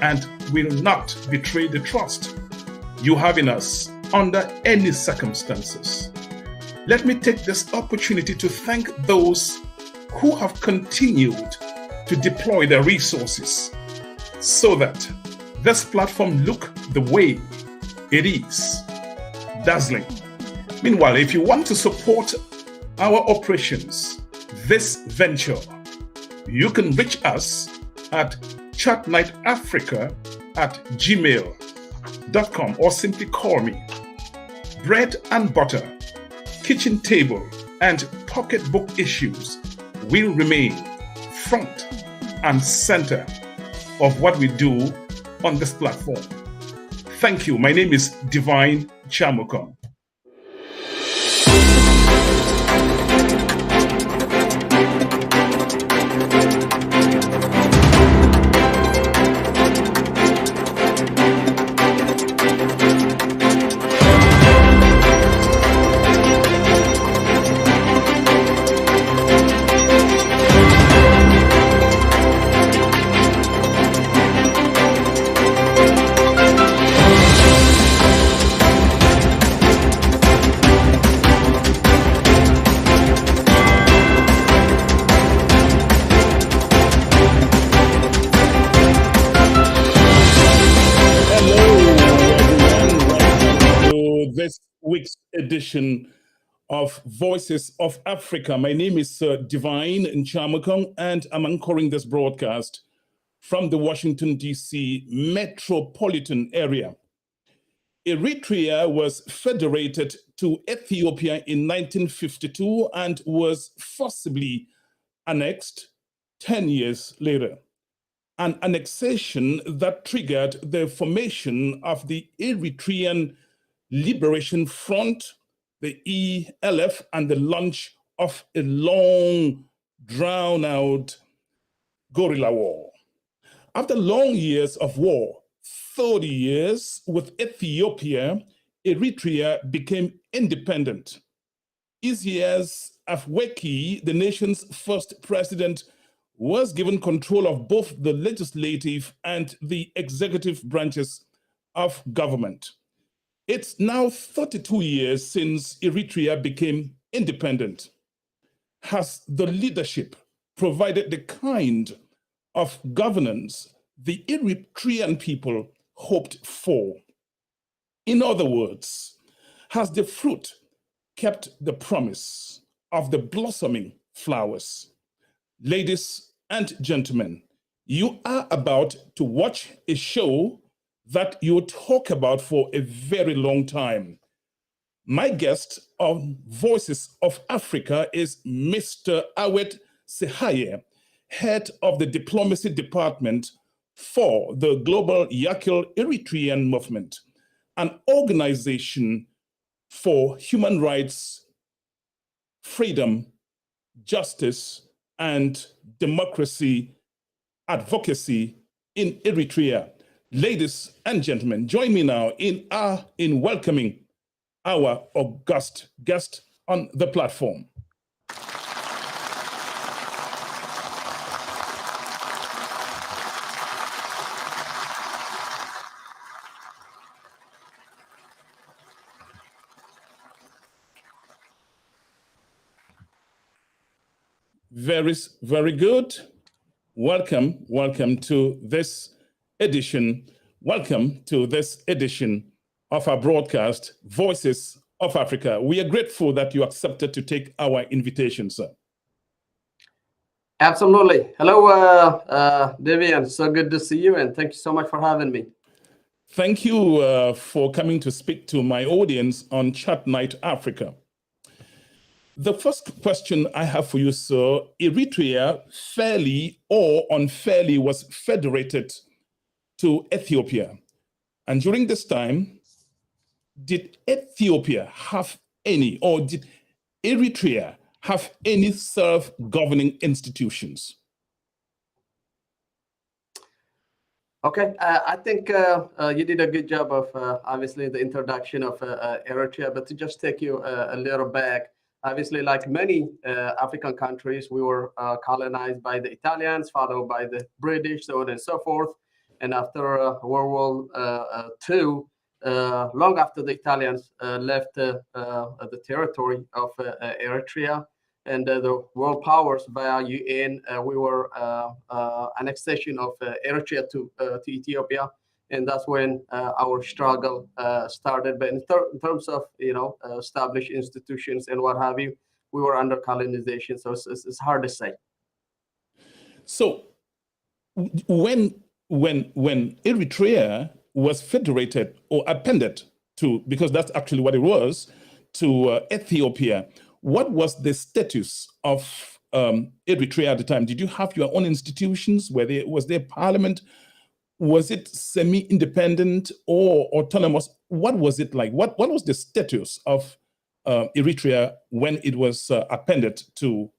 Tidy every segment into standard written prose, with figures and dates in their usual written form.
and will not betray the trust you have in us under any circumstances. Let me take this opportunity to thank those who have continued to deploy their resources so that this platform look the way it is. Dazzling. Meanwhile, if you want to support our operations, this venture, you can reach us at chatnightafrica@gmail.com or simply call me. Bread and butter, kitchen table, and pocketbook issues will remain front and center of what we do on this platform. Thank you. My name is Divine Chamukom. Week's edition of Voices of Africa. My name is Divine Nchamakong, and I'm anchoring this broadcast from the Washington, D.C. metropolitan area. Eritrea was federated to Ethiopia in 1952 and was forcibly annexed 10 years later. An annexation that triggered the formation of the Eritrean Liberation Front, the ELF, and the launch of a long, drawn-out guerrilla war. After long years of war, 30 years with Ethiopia, Eritrea became independent. Isaias Afwerki, the nation's first president, was given control of both the legislative and the executive branches of government. It's now 32 years since Eritrea became independent. Has the leadership provided the kind of governance the Eritrean people hoped for? In other words, has the fruit kept the promise of the blossoming flowers? Ladies and gentlemen, you are about to watch a show that you talk about for a very long time. My guest on Voices of Africa is Mr. Awet Sehaye, head of the diplomacy department for the Global Yakil Eritrean Movement, an organization for human rights, freedom, justice, and democracy advocacy in Eritrea. Ladies and gentlemen, join me now in welcoming our august guest on the platform. Very good. Welcome to this edition. Welcome to this edition of our broadcast, Voices of Africa. We are grateful that you accepted to take our invitation, sir. Absolutely. Hello, Vivian. So good to see you, and thank you so much for having me. Thank you for coming to speak to my audience on Chat Night Africa. The first question I have for you, sir, Eritrea fairly or unfairly was federated to Ethiopia. And during this time, did Ethiopia have any, or did Eritrea have any self-governing institutions? Okay, I think you did a good job of obviously the introduction of Eritrea, but to just take you a little back, obviously like many African countries, we were colonized by the Italians, followed by the British, so on and so forth. And after World War II, long after the Italians left the territory of Eritrea, and the world powers via UN, we were annexation of Eritrea to Ethiopia, and that's when our struggle started. But in terms of established institutions and what have you, we were under colonization, so it's hard to say. So when Eritrea was federated or appended to, because that's actually what it was, to Ethiopia, what was the status of Eritrea at the time? Did you have your own institutions? Was there parliament? Was it semi-independent or autonomous? What was it like? What was the status of Eritrea when it was appended to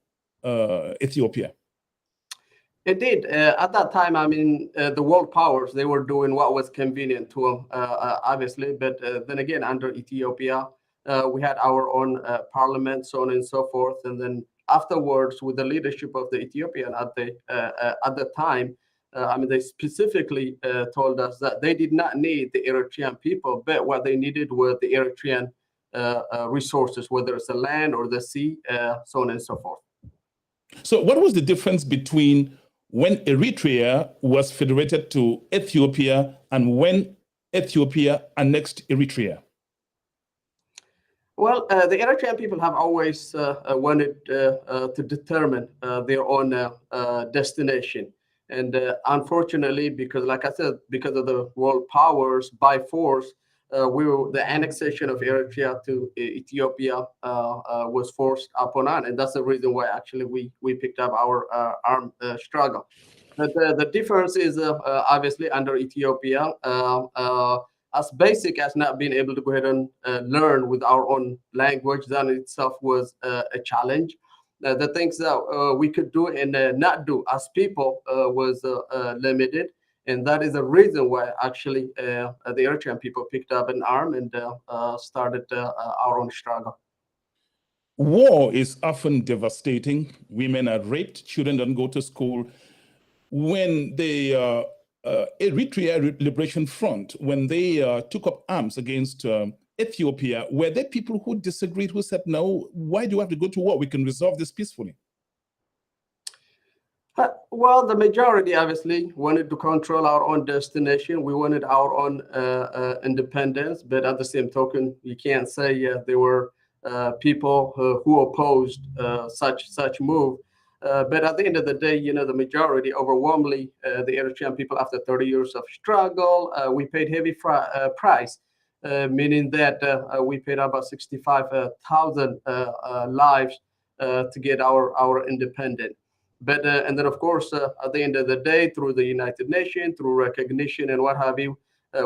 Ethiopia? It did. At that time, I mean, the world powers, they were doing what was convenient to them, obviously. But then again, under Ethiopia, we had our own parliament, so on and so forth. And then afterwards, with the leadership of the Ethiopian at the time, I mean, they specifically told us that they did not need the Eritrean people, but what they needed were the Eritrean resources, whether it's the land or the sea, so on and so forth. So what was the difference between when Eritrea was federated to Ethiopia and when Ethiopia annexed Eritrea? Well, the Eritrean people have always wanted to determine their own destination. And unfortunately, because like I said, because of the world powers by force, the annexation of Eritrea to Ethiopia was forced upon us. And that's the reason why actually we picked up our armed struggle. But the difference is obviously under Ethiopia, as basic as not being able to go ahead and learn with our own language, that in itself was a challenge. The things that we could do and not do as people was limited. And that is the reason why actually the Eritrean people picked up an arm and started our own struggle. War is often devastating. Women are raped, children don't go to school. When the Eritrea Liberation Front, when they took up arms against Ethiopia, were there people who disagreed, who said, no, why do we have to go to war? We can resolve this peacefully. Well, the majority obviously wanted to control our own destination. We wanted our own independence, but at the same token, you can't say there were people who opposed such move. But at the end of the day, the majority, overwhelmingly, the Eritrean people, after 30 years of struggle, we paid heavy price, meaning that we paid about 65,000 lives to get our independence. But and then, of course, at the end of the day, through the United Nations, through recognition and what have you,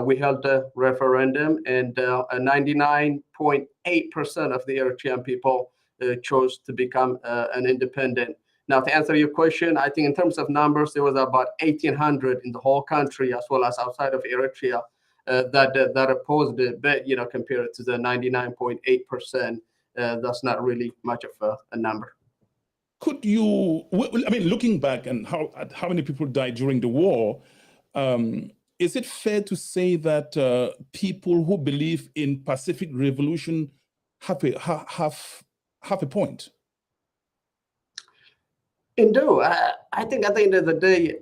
we held a referendum, and 99.8% of the Eritrean people chose to become an independent. Now, to answer your question, I think in terms of numbers, there was about 1,800 in the whole country, as well as outside of Eritrea, that opposed it. But compared to the 99.8%, that's not really much of a number. Could you, I mean, looking back and how many people died during the war, is it fair to say that people who believe in Pacific revolution have a point? Indeed, I think at the end of the day,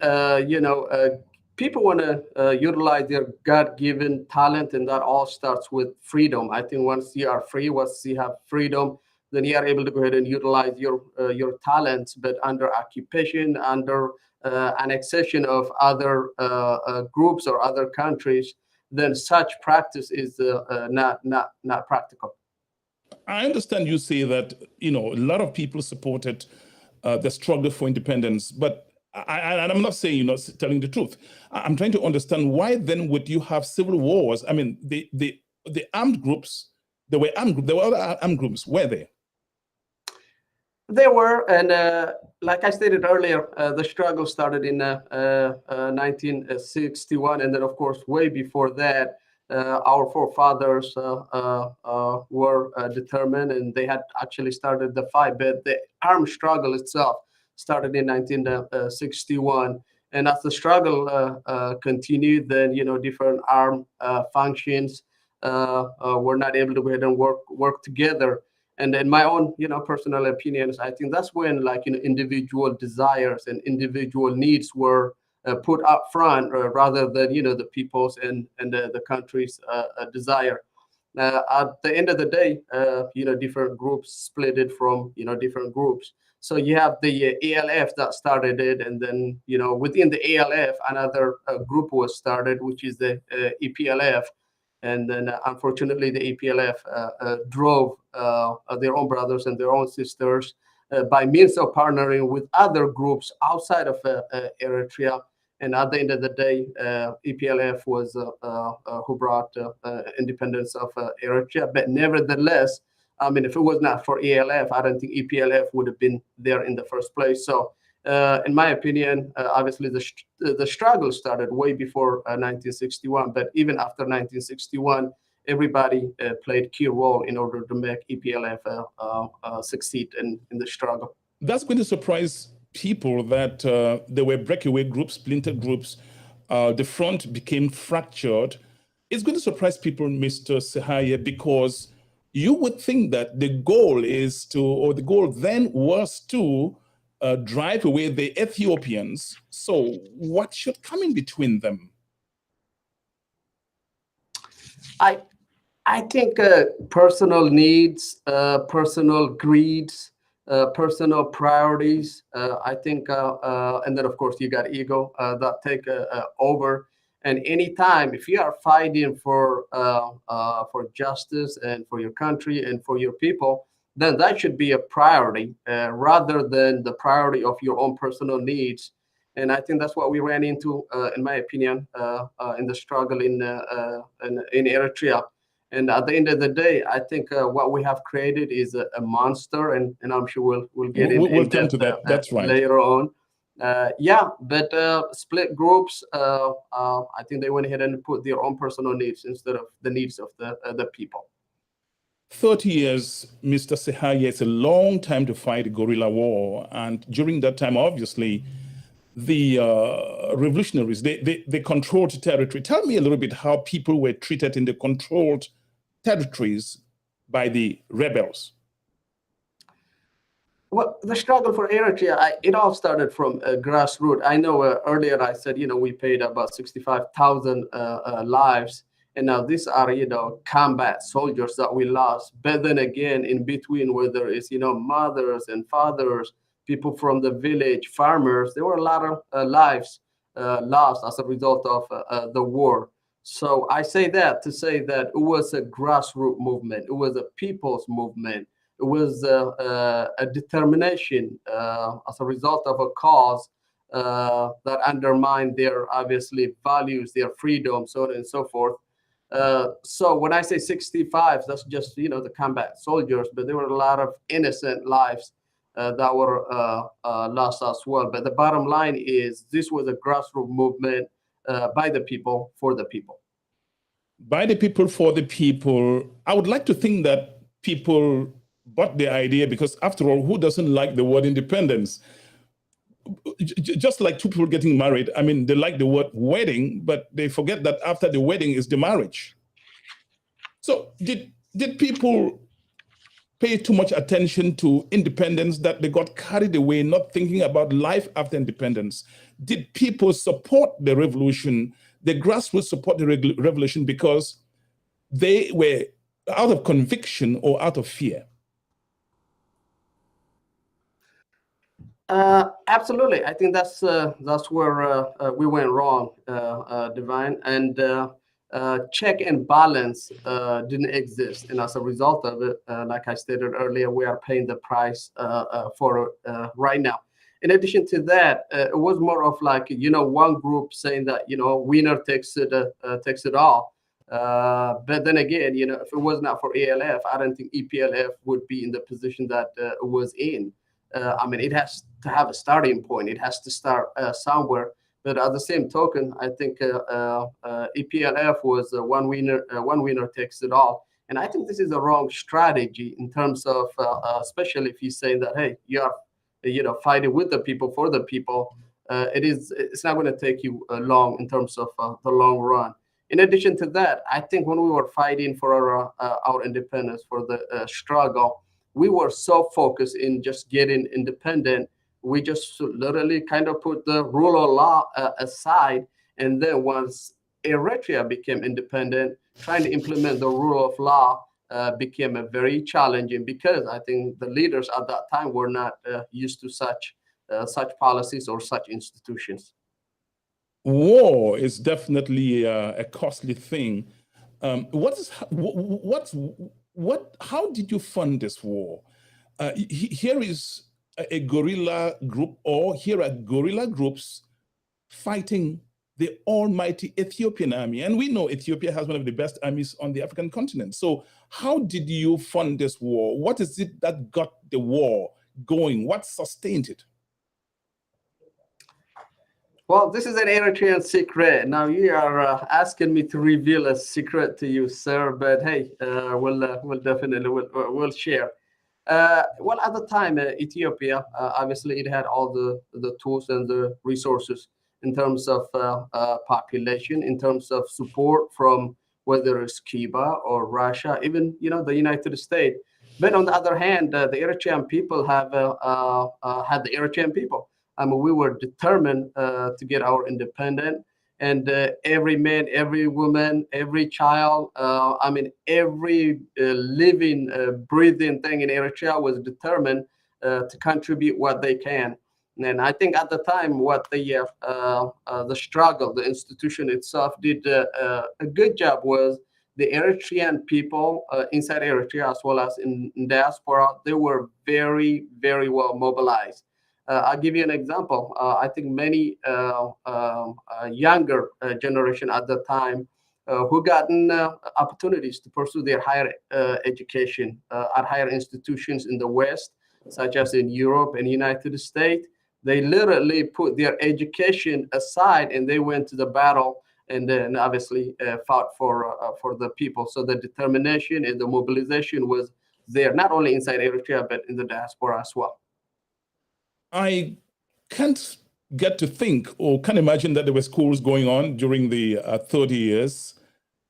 people want to utilize their God-given talent, and that all starts with freedom. I think once you are free, once you have freedom, then you are able to go ahead and utilize your talents. But under occupation, under annexation of other groups or other countries, then such practice is not practical. I understand you say that a lot of people supported the struggle for independence, but I'm not saying you're not telling the truth. I'm trying to understand why then would you have civil wars? I mean, the armed groups, there were other armed groups, were there? There were, and like I stated earlier, the struggle started in 1961, and then, of course, way before that, our forefathers were determined, and they had actually started the fight. But the armed struggle itself started in 1961, And as the struggle continued, then different armed functions were not able to go ahead and work together. And in my own personal opinions, I think that's when individual desires and individual needs were put up front rather than the people's and the country's desire. At the end of the day, different groups split it from different groups. So you have the ALF that started it, and then within the ALF, another group was started, which is the EPLF. And then, unfortunately, the EPLF drove their own brothers and their own sisters by means of partnering with other groups outside of Eritrea. And at the end of the day, EPLF was who brought independence of Eritrea. But nevertheless, I mean, if it was not for ELF, I don't think EPLF would have been there in the first place. So, in my opinion, obviously the struggle started way before 1961. But even after 1961, everybody played key role in order to make EPLF succeed in the struggle. That's going to surprise people that there were breakaway groups, splinter groups. The front became fractured. It's going to surprise people, Mr. Sehaya, because you would think that the goal is to, or the goal then was to drive away the Ethiopians. So what should come in between them? I think personal needs, personal greeds, personal priorities. I think, and then of course you got ego that take over. And anytime, if you are fighting for justice and for your country and for your people, then that should be a priority rather than the priority of your own personal needs. And I think that's what we ran into, in my opinion, in the struggle in Eritrea. And at the end of the day, I think what we have created is a monster, and I'm sure we'll get we'll come to that. That's right. Later on. Yeah, but split groups, I think they went ahead and put their own personal needs instead of the needs of the people. 30 years, Mr. Sehaya, is a long time to fight a guerrilla war. And during that time, obviously, the revolutionaries, they controlled territory. Tell me a little bit how people were treated in the controlled territories by the rebels. Well, the struggle for Eritrea, it all started from grassroots. I know earlier I said, we paid about 65,000 lives. And now these are, combat soldiers that we lost. But then again, in between, whether it's, mothers and fathers, people from the village, farmers, there were a lot of lives lost as a result of the war. So I say that to say that it was a grassroots movement. It was a people's movement. It was a determination as a result of a cause that undermined their, obviously, values, their freedom, so on and so forth. So when I say 65, that's just, the combat soldiers, but there were a lot of innocent lives that were lost as well. But the bottom line is this was a grassroots movement by the people, for the people. By the people, for the people. I would like to think that people bought the idea because, after all, who doesn't like the word independence? Just like two people getting married, I mean, they like the word wedding, but they forget that after the wedding is the marriage. So did people pay too much attention to independence that they got carried away, not thinking about life after independence? Did people support the revolution, the grassroots support the revolution because they were out of conviction or out of fear? Absolutely. I think that's where we went wrong, Divine. And check and balance didn't exist. And as a result of it, like I stated earlier, we are paying the price for it right now. In addition to that, it was more of like, one group saying that, winner takes it all. But then again, if it was not for ELF, I don't think EPLF would be in the position that it was in. I mean, it has to have a starting point. It has to start somewhere. But at the same token, I think EPLF was one winner takes it all. And I think this is a wrong strategy in terms of, especially if you say that, hey, you are, fighting with the people, for the people. it's not going to take you long in terms of the long run. In addition to that, I think when we were fighting for our independence, for the struggle, we were so focused in just getting independent. We just literally kind of put the rule of law aside. And then once Eritrea became independent, trying to implement the rule of law became a very challenging, because I think the leaders at that time were not used to such policies or such institutions. War is definitely a costly thing. How did you fund this war? Here is a guerrilla group, or here are guerrilla groups fighting the almighty Ethiopian army. And we know Ethiopia has one of the best armies on the African continent. So how did you fund this war? What is it that got the war going? What sustained it? Well, this is an Eritrean secret. Now you are asking me to reveal a secret to you, sir. But hey, we'll definitely we'll share. Well, at the time, Ethiopia, obviously, it had all the tools and the resources in terms of population, in terms of support from whether it's Cuba or Russia, even the United States. But on the other hand, the Eritrean people have had the Eritrean people. I mean, we were determined to get our independence, and every man, every woman, every child, I mean, every living, breathing thing in Eritrea was determined to contribute what they can. And I think at the time, what the struggle, the institution itself did a good job was the Eritrean people inside Eritrea as well as in diaspora. They were very, very well mobilized. I'll give you an example. I think many younger generation at the time who gotten opportunities to pursue their higher education at higher institutions in the West, such as in Europe and United States. They literally put their education aside and they went to the battle, and then obviously fought for the people. So the determination and the mobilization was there, not only inside Eritrea, but in the diaspora as well. I can't get to think or can't imagine that there were schools going on during the 30 years.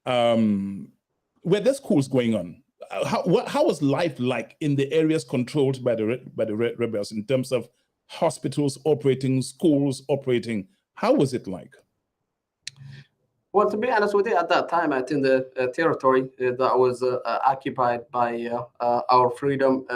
Were there schools going on? How was life like in the areas controlled by the rebels in terms of hospitals operating, schools operating? How was it like? Well, to be honest with you, at that time, I think the territory that was occupied by our freedom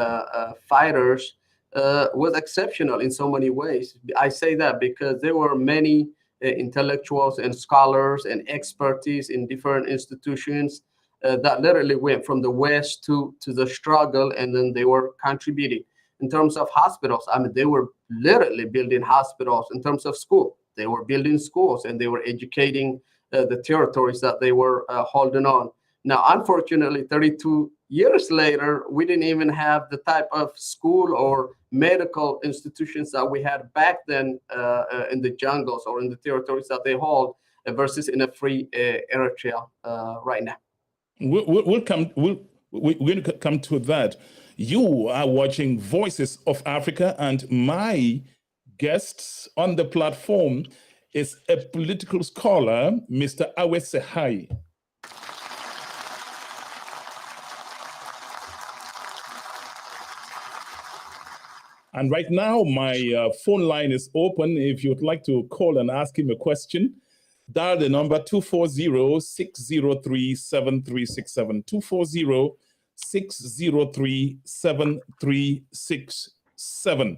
fighters was exceptional in so many ways. I say that because there were many intellectuals and scholars and expertise in different institutions that literally went from the West to the struggle, and then they were contributing. In terms of hospitals, I mean, they were literally building hospitals. In terms of school, they were building schools and they were educating the territories that they were holding on. Now, unfortunately, 32 years later, we didn't even have the type of school or medical institutions that we had back then in the jungles or in the territories that they hold versus in a free Eritrea right now. We're going to come to that. You are watching Voices of Africa, and my guest on the platform is a political scholar, Mr. Awesehai. And right now, my phone line is open. If you'd like to call and ask him a question, dial the number 240-603-7367, 240-603-7367.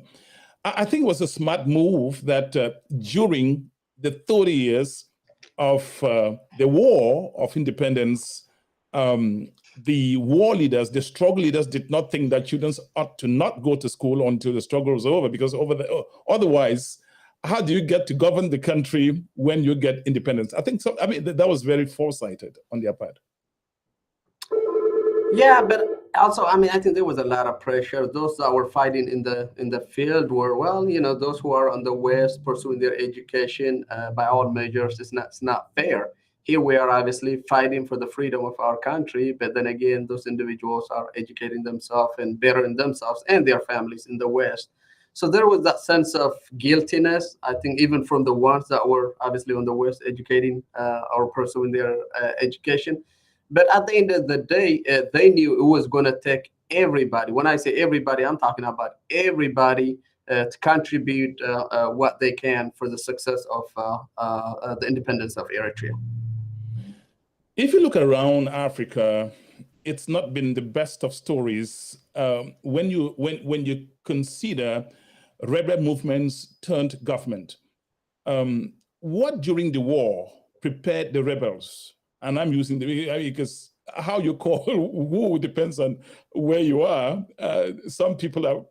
I think it was a smart move that during the 30 years of the War of Independence, the war leaders, the struggle leaders did not think that students ought to not go to school until the struggle was over, because otherwise, how do you get to govern the country when you get independence? I think so. I mean, that was very foresighted on their part. Yeah, but also, I mean, I think there was a lot of pressure. Those that were fighting in the field were, well, those who are on the West pursuing their education by all measures, it's not fair. Here we are obviously fighting for the freedom of our country, but then again, those individuals are educating themselves and bettering themselves and their families in the West. So there was that sense of guiltiness, I think, even from the ones that were obviously on the West educating or pursuing their education. But at the end of the day, they knew it was going to take everybody. When I say everybody, I'm talking about everybody to contribute what they can for the success of the independence of Eritrea. If you look around Africa, it's not been the best of stories when you consider rebel movements turned government. What during the war prepared the rebels? And I'm using because how you call who depends on where you are. Some people are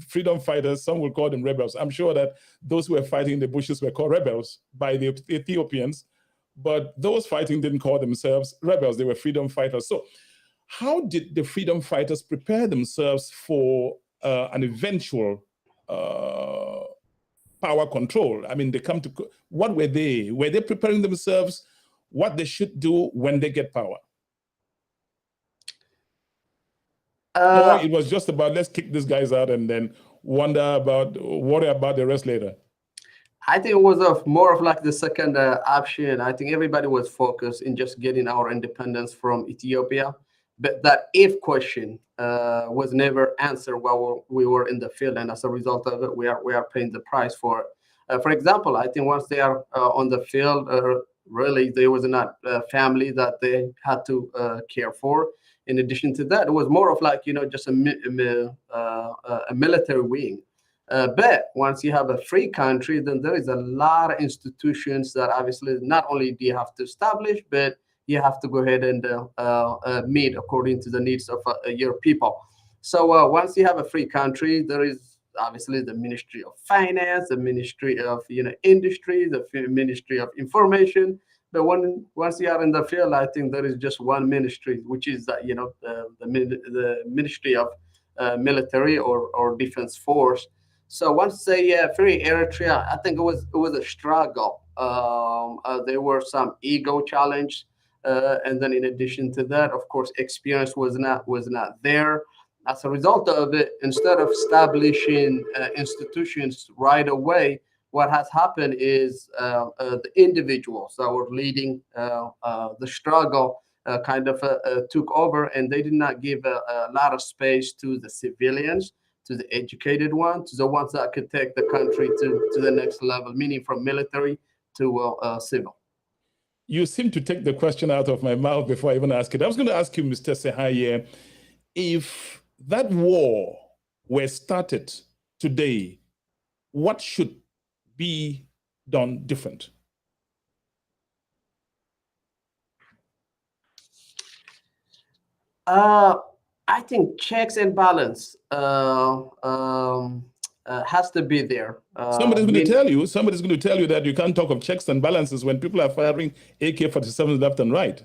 freedom fighters, some will call them rebels. I'm sure that those who were fighting in the bushes were called rebels by the Ethiopians, but those fighting didn't call themselves rebels, they were freedom fighters. So how did the freedom fighters prepare themselves for an eventual power control? I mean, they come to, what were they? Were they preparing themselves what they should do when they get power? Or it was just about, let's kick these guys out and then worry about the rest later? I think it was more of like the second option. I think everybody was focused in just getting our independence from Ethiopia. But that if question was never answered while we were in the field. And as a result of it, we are paying the price for it. For example, I think once they are on the field, really, there was not a family that they had to care for. In addition to that, it was more of like, just a military wing. But once you have a free country, then there is a lot of institutions that obviously not only do you have to establish, but you have to go ahead and meet according to the needs of your people. So once you have a free country, there is obviously the Ministry of Finance, the Ministry of Industry, the Ministry of Information. But once you are in the field, I think there is just one ministry, which is the Ministry of Military or Defense Force. So once they free Eritrea, I think it was a struggle. There were some ego challenge, and then in addition to that, of course, experience was not there. As a result of it, instead of establishing institutions right away, what has happened is the individuals that were leading the struggle kind of took over, and they did not give a lot of space to the civilians, to the educated ones, to the ones that could take the country to the next level, meaning from military to civil. You seem to take the question out of my mouth before I even ask it. I was going to ask you, Mr. Sehaye, if that war were started today, what should be done different? I think checks and balance has to be there. Somebody's going to tell you that you can't talk of checks and balances when people are firing AK-47s left and right.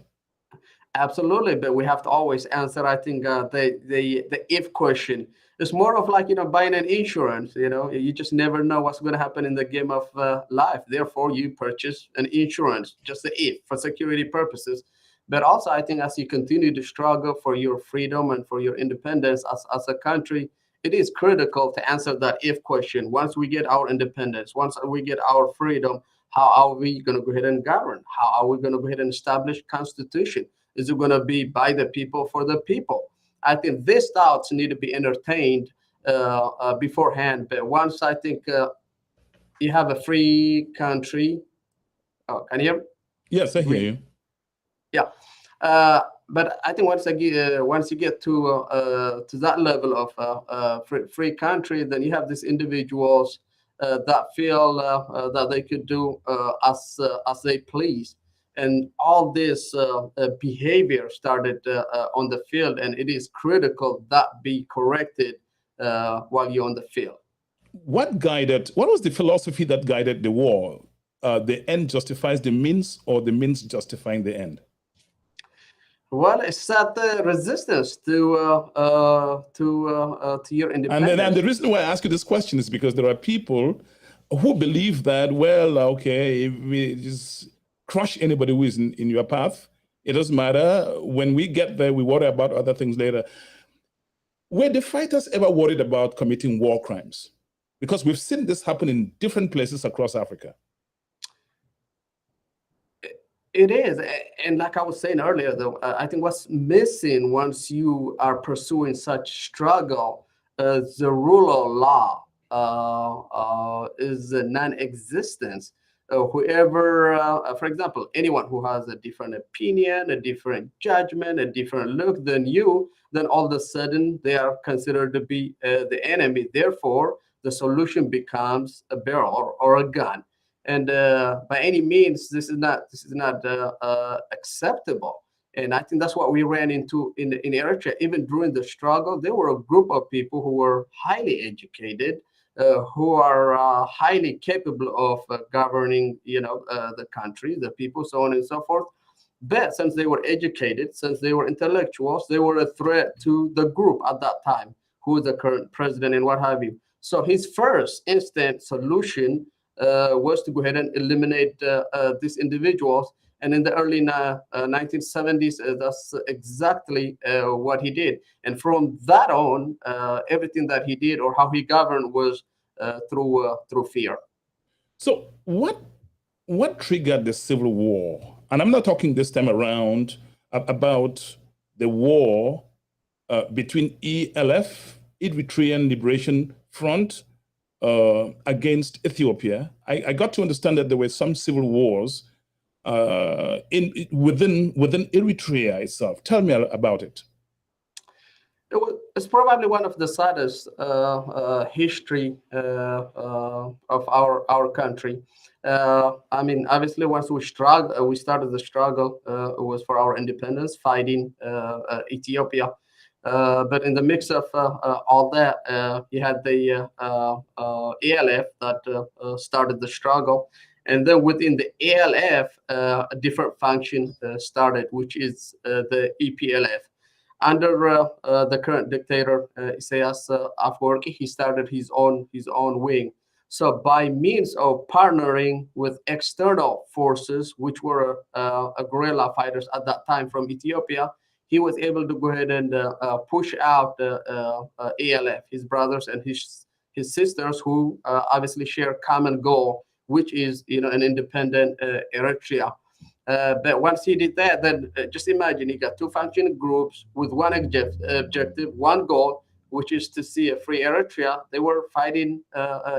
Absolutely, but we have to always answer, I think, the if question. It's more of like, buying an insurance, you just never know what's going to happen in the game of life. Therefore, you purchase an insurance, just the if, for security purposes. But also, I think as you continue to struggle for your freedom and for your independence as a country, it is critical to answer that if question. Once we get our independence, once we get our freedom, how are we going to go ahead and govern? How are we going to go ahead and establish constitution? Is it going to be by the people, for the people? I think these thoughts need to be entertained beforehand. But once I think you have a free country, can you hear me? Yes, I hear you. Yeah, but I think once you get to that level of free country, then you have these individuals that feel that they could do as they please. And all this behavior started on the field, and it is critical that be corrected while you're on the field. What was the philosophy that guided the war? The end justifies the means, or the means justifying the end? Well, it's that resistance to your independence. And the reason why I ask you this question is because there are people who believe that, well, okay, if we just crush anybody who is in your path, it doesn't matter. When we get there, we worry about other things later. Were the fighters ever worried about committing war crimes? Because we've seen this happen in different places across Africa. It is. And like I was saying earlier, though, I think what's missing once you are pursuing such struggle, the rule of law is non-existence. Whoever, for example, anyone who has a different opinion, a different judgment, a different look than you, then all of a sudden they are considered to be the enemy. Therefore, the solution becomes a barrel or a gun. And by any means, this is not acceptable. And I think that's what we ran into in Eritrea. Even during the struggle, there were a group of people who were highly educated, who are highly capable of governing, the country, the people, so on and so forth. But since they were educated, since they were intellectuals, they were a threat to the group at that time, who is the current president and what have you. So his first instant solution was to go ahead and eliminate these individuals. And in the early 1970s, that's exactly what he did. And from that on, everything that he did or how he governed was through fear. So what triggered the civil war? And I'm not talking this time around about the war between ELF, Eritrean Liberation Front, against Ethiopia. I got to understand that there were some civil wars within Eritrea itself. Tell me about it. It's probably one of the saddest history of our country. I mean, obviously, once we started the struggle. It was for our independence, fighting Ethiopia. But in the mix of all that, you had the ELF that started the struggle. And then within the ELF, a different function started, which is the EPLF. Under the current dictator, Isaias Afwerki, he started his own wing. So by means of partnering with external forces, which were guerrilla fighters at that time from Ethiopia, he was able to go ahead and push out ELF, his brothers and his sisters, who obviously share a common goal, which is an independent Eritrea. But once he did that, then just imagine he got two functioning groups with one objective, one goal, which is to see a free Eritrea. They were fighting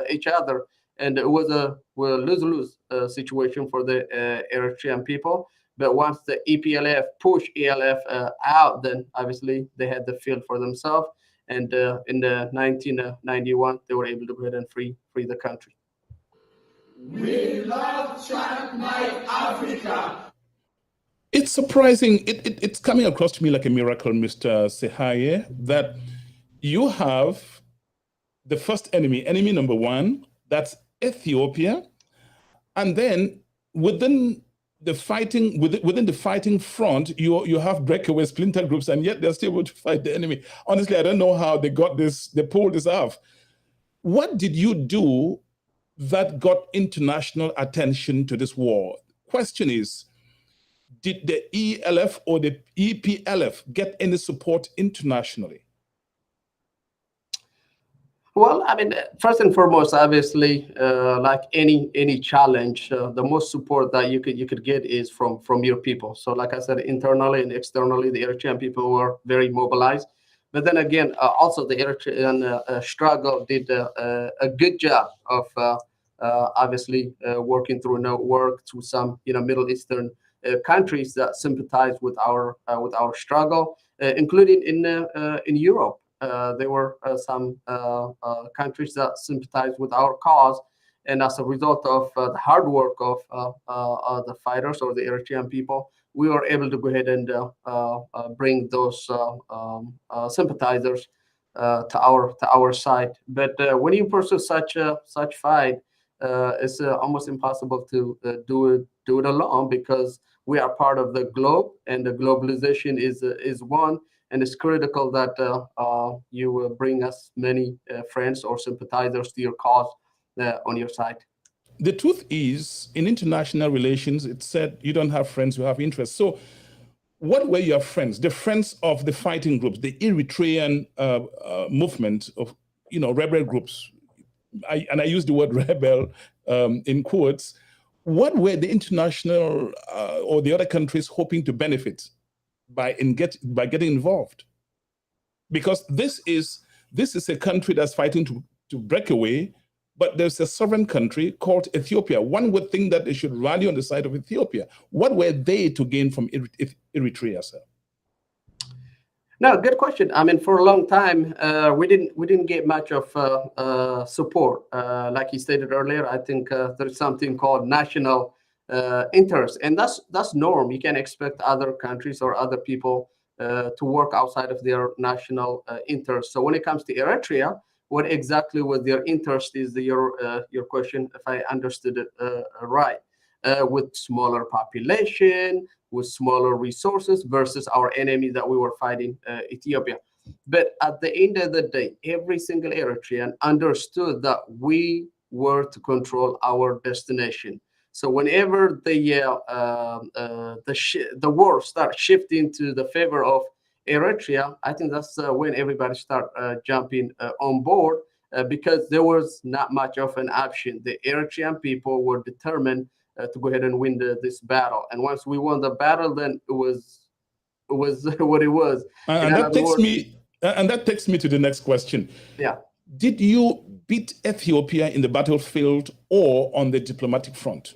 each other, and it was a lose-lose situation for the Eritrean people. But once the EPLF pushed ELF out, then obviously they had the field for themselves. And in the 1991, they were able to go ahead and free the country. We love Childlike Africa. It's surprising. It's coming across to me like a miracle, Mr. Sehaye, that you have the first enemy number one, that's Ethiopia, and then within the fighting front, you have breakaway splinter groups, and yet they're still able to fight the enemy. Honestly, I don't know how they pulled this off. What did you do that got international attention to this war? Question is, did the ELF or the EPLF get any support internationally? Well, I mean, first and foremost, obviously, like any challenge, the most support that you could get is from your people. So, like I said, internally and externally, the Eritrean people were very mobilized. But then again, also the Eritrean struggle did a good job of obviously working through network to some Middle Eastern countries that sympathize with our struggle, including in Europe. There were some countries that sympathized with our cause, and as a result of the hard work of the fighters or the Eritrean people, we were able to go ahead and bring those sympathizers to our side. But when you pursue such fight, it's almost impossible to do it alone, because we are part of the globe, and the globalization is one. And it's critical that you bring as many friends or sympathizers to your cause on your side. The truth is, in international relations, it's said you don't have friends, you have interests. So what were your friends? The friends of the fighting groups, the Eritrean movement of rebel groups. and I use the word rebel in quotes, what were the international or the other countries hoping to benefit by getting involved? Because this is a country that's fighting to break away, but there's a sovereign country called Ethiopia. One would think that they should rally on the side of Ethiopia. What were they to gain from Eritrea, sir? No, good question. I mean, for a long time, we didn't get much of support. Like you stated earlier, I think there's something called national interest, and that's norm. You can expect other countries or other people to work outside of their national interest. So when it comes to Eritrea, what exactly was their interest is your question, if I understood it right. With smaller population, with smaller resources versus our enemy that we were fighting, Ethiopia. But at the end of the day, every single Eritrean understood that we were to control our destination. So whenever the war starts shifting to the favor of Eritrea, I think that's when everybody start jumping on board because there was not much of an option. The Eritrean people were determined to go ahead and win this battle. And once we won the battle, then it was what it was. And that takes me to the next question. Yeah. Did you beat Ethiopia in the battlefield or on the diplomatic front?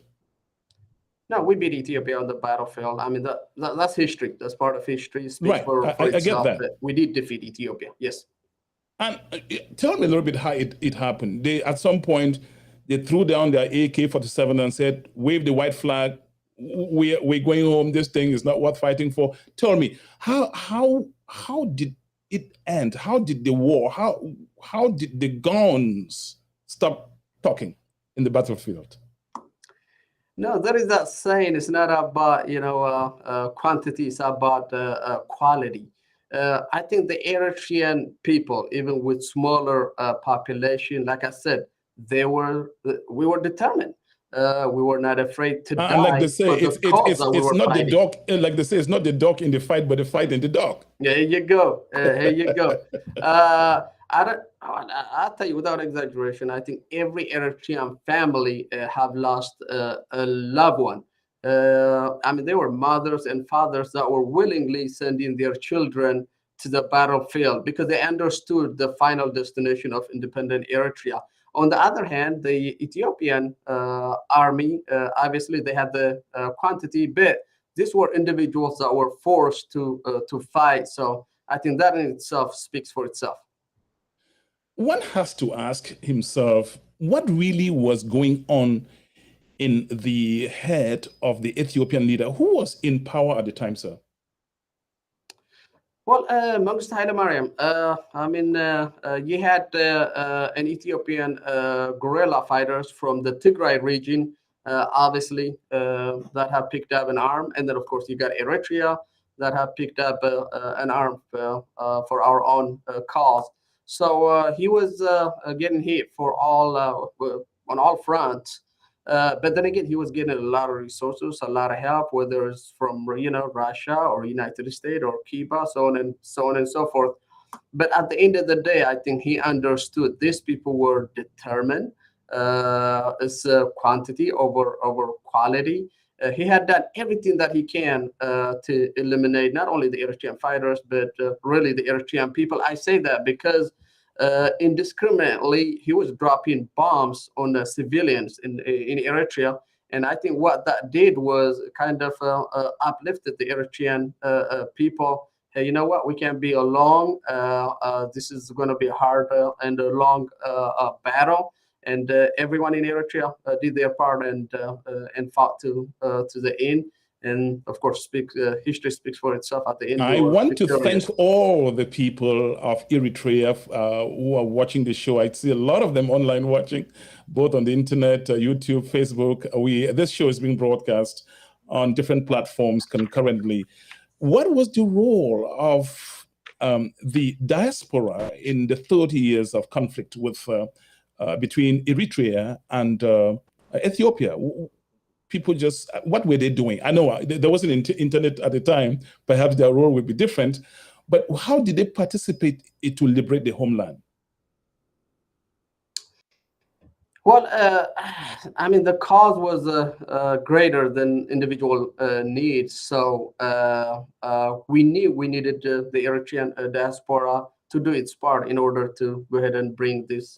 No, we beat Ethiopia on the battlefield. I mean, that's history. That's part of history. It speaks right. for I itself. get that. We did defeat Ethiopia. Yes. And tell me a little bit how it happened. At some point, they threw down their AK-47 and said, wave the white flag. We're going home. This thing is not worth fighting for. Tell me, how did it end? How did the war, how did the guns stop talking in the battlefield? No, there is that saying. It's not about quantity. It's about quality. I think the Eritrean people, even with smaller population, like I said, we were determined. We were not afraid to die. Like they say, it's not fighting. the dog. Like they say, it's not the dog in the fight, but the fight in the dog. There you go. Here you go. I'll tell you without exaggeration, I think every Eritrean family have lost a loved one. I mean, there were mothers and fathers that were willingly sending their children to the battlefield because they understood the final destination of independent Eritrea. On the other hand, the Ethiopian army, obviously they had the quantity, but these were individuals that were forced to fight. So I think that in itself speaks for itself. One has to ask himself, what really was going on in the head of the Ethiopian leader? Who was in power at the time, sir? Well, Mangistu Haile Mariam, I mean, you had an Ethiopian guerrilla fighters from the Tigray region, obviously, that have picked up an arm. And then, of course, you got Eritrea that have picked up an arm for our own cause. So he was getting hit for on all fronts. But then again, he was getting a lot of resources, a lot of help, whether it's from Russia or United States or Cuba, so on and so forth. But at the end of the day, I think he understood these people were determined. It's quantity over quality. He had done everything that he can to eliminate not only the Eritrean fighters, but really the Eritrean people. I say that because indiscriminately, he was dropping bombs on the civilians in Eritrea. And I think what that did was kind of uplifted the Eritrean people. Hey, you know what? We can't be alone. This is going to be a hard and a long battle. And everyone in Eritrea did their part and fought to the end. And of course, history speaks for itself at the end. I want to thank all the people of Eritrea who are watching the show. I see a lot of them online watching, both on the internet, YouTube, Facebook. This show is being broadcast on different platforms concurrently. What was the role of the diaspora in the 30 years of conflict between Eritrea and Ethiopia? People what were they doing? I know there wasn't internet at the time. Perhaps their role would be different. But how did they participate to liberate the homeland? Well, I mean, the cause was greater than individual needs. So we knew we needed the Eritrean diaspora to do its part in order to go ahead and bring this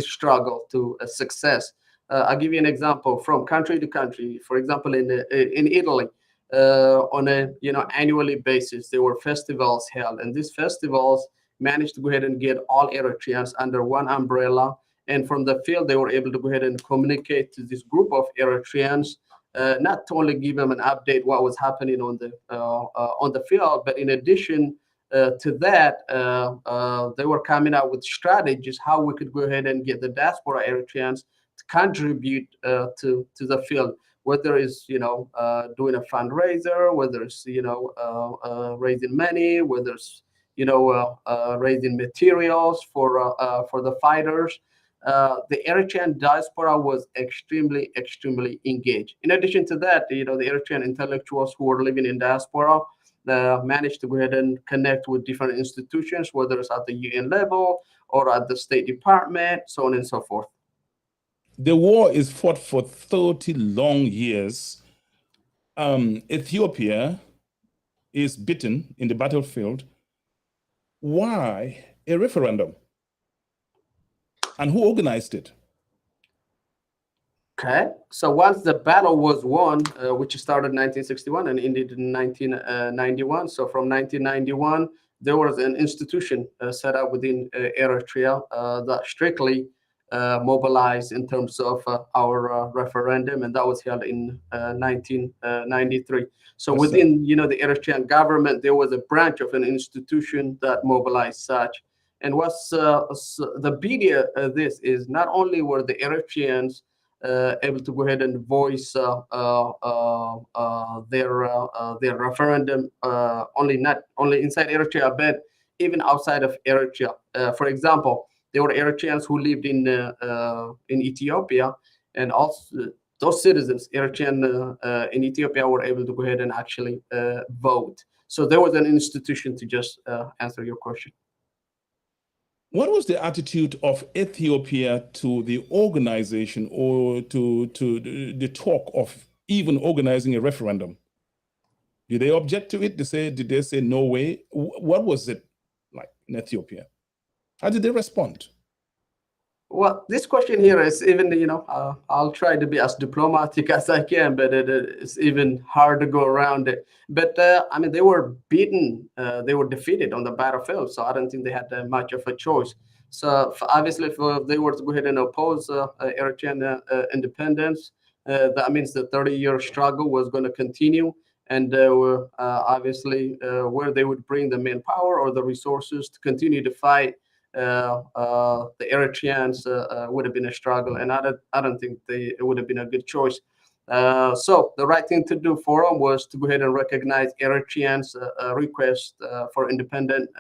struggle to a success. I'll give you an example from country to country. For example, in Italy, on a annually basis, there were festivals held, and these festivals managed to go ahead and get all Eritreans under one umbrella. And from the field, they were able to go ahead and communicate to this group of Eritreans, not to only give them an update what was happening on the field, but in addition to that, they were coming out with strategies how we could go ahead and get the diaspora Eritreans to contribute to the field, whether it's doing a fundraiser, whether it's raising money, whether it's raising materials for the fighters. The Eritrean diaspora was extremely engaged. In addition to that, the Eritrean intellectuals who were living in diaspora managed to go ahead and connect with different institutions, whether it's at the UN level or at the State Department, so on and so forth. The war is fought for 30 long years. Ethiopia is beaten in the battlefield. Why a referendum? And who organized it? Okay, so once the battle was won, which started in 1961 and ended in 1991. So from 1991, there was an institution set up within Eritrea that strictly mobilized in terms of our referendum, and that was held in 1993. So within the Eritrean government, there was a branch of an institution that mobilized such. And what's the beauty of this is not only were the Eritreans able to go ahead and voice their referendum not only inside Eritrea, but even outside of Eritrea. For example, there were Eritreans who lived in Ethiopia, and also those citizens, Eritrean in Ethiopia, were able to go ahead and actually vote. So there was an institution to just answer your question. What was the attitude of Ethiopia to the organization or to the talk of even organizing a referendum? Did they object to it? Did they say no way? What was it like in Ethiopia? How did they respond? Well, this question here is even, I'll try to be as diplomatic as I can, but it's even hard to go around it. But I mean, they were beaten, they were defeated on the battlefield, so I don't think they had much of a choice. So obviously, if they were to go ahead and oppose Eritrean independence, that means the 30-year struggle was going to continue. And obviously, where they would bring the manpower or the resources to continue to fight, the Eritreans would have been a struggle, and I don't think it would have been a good choice. So the right thing to do for them was to go ahead and recognize Eritreans' request for independent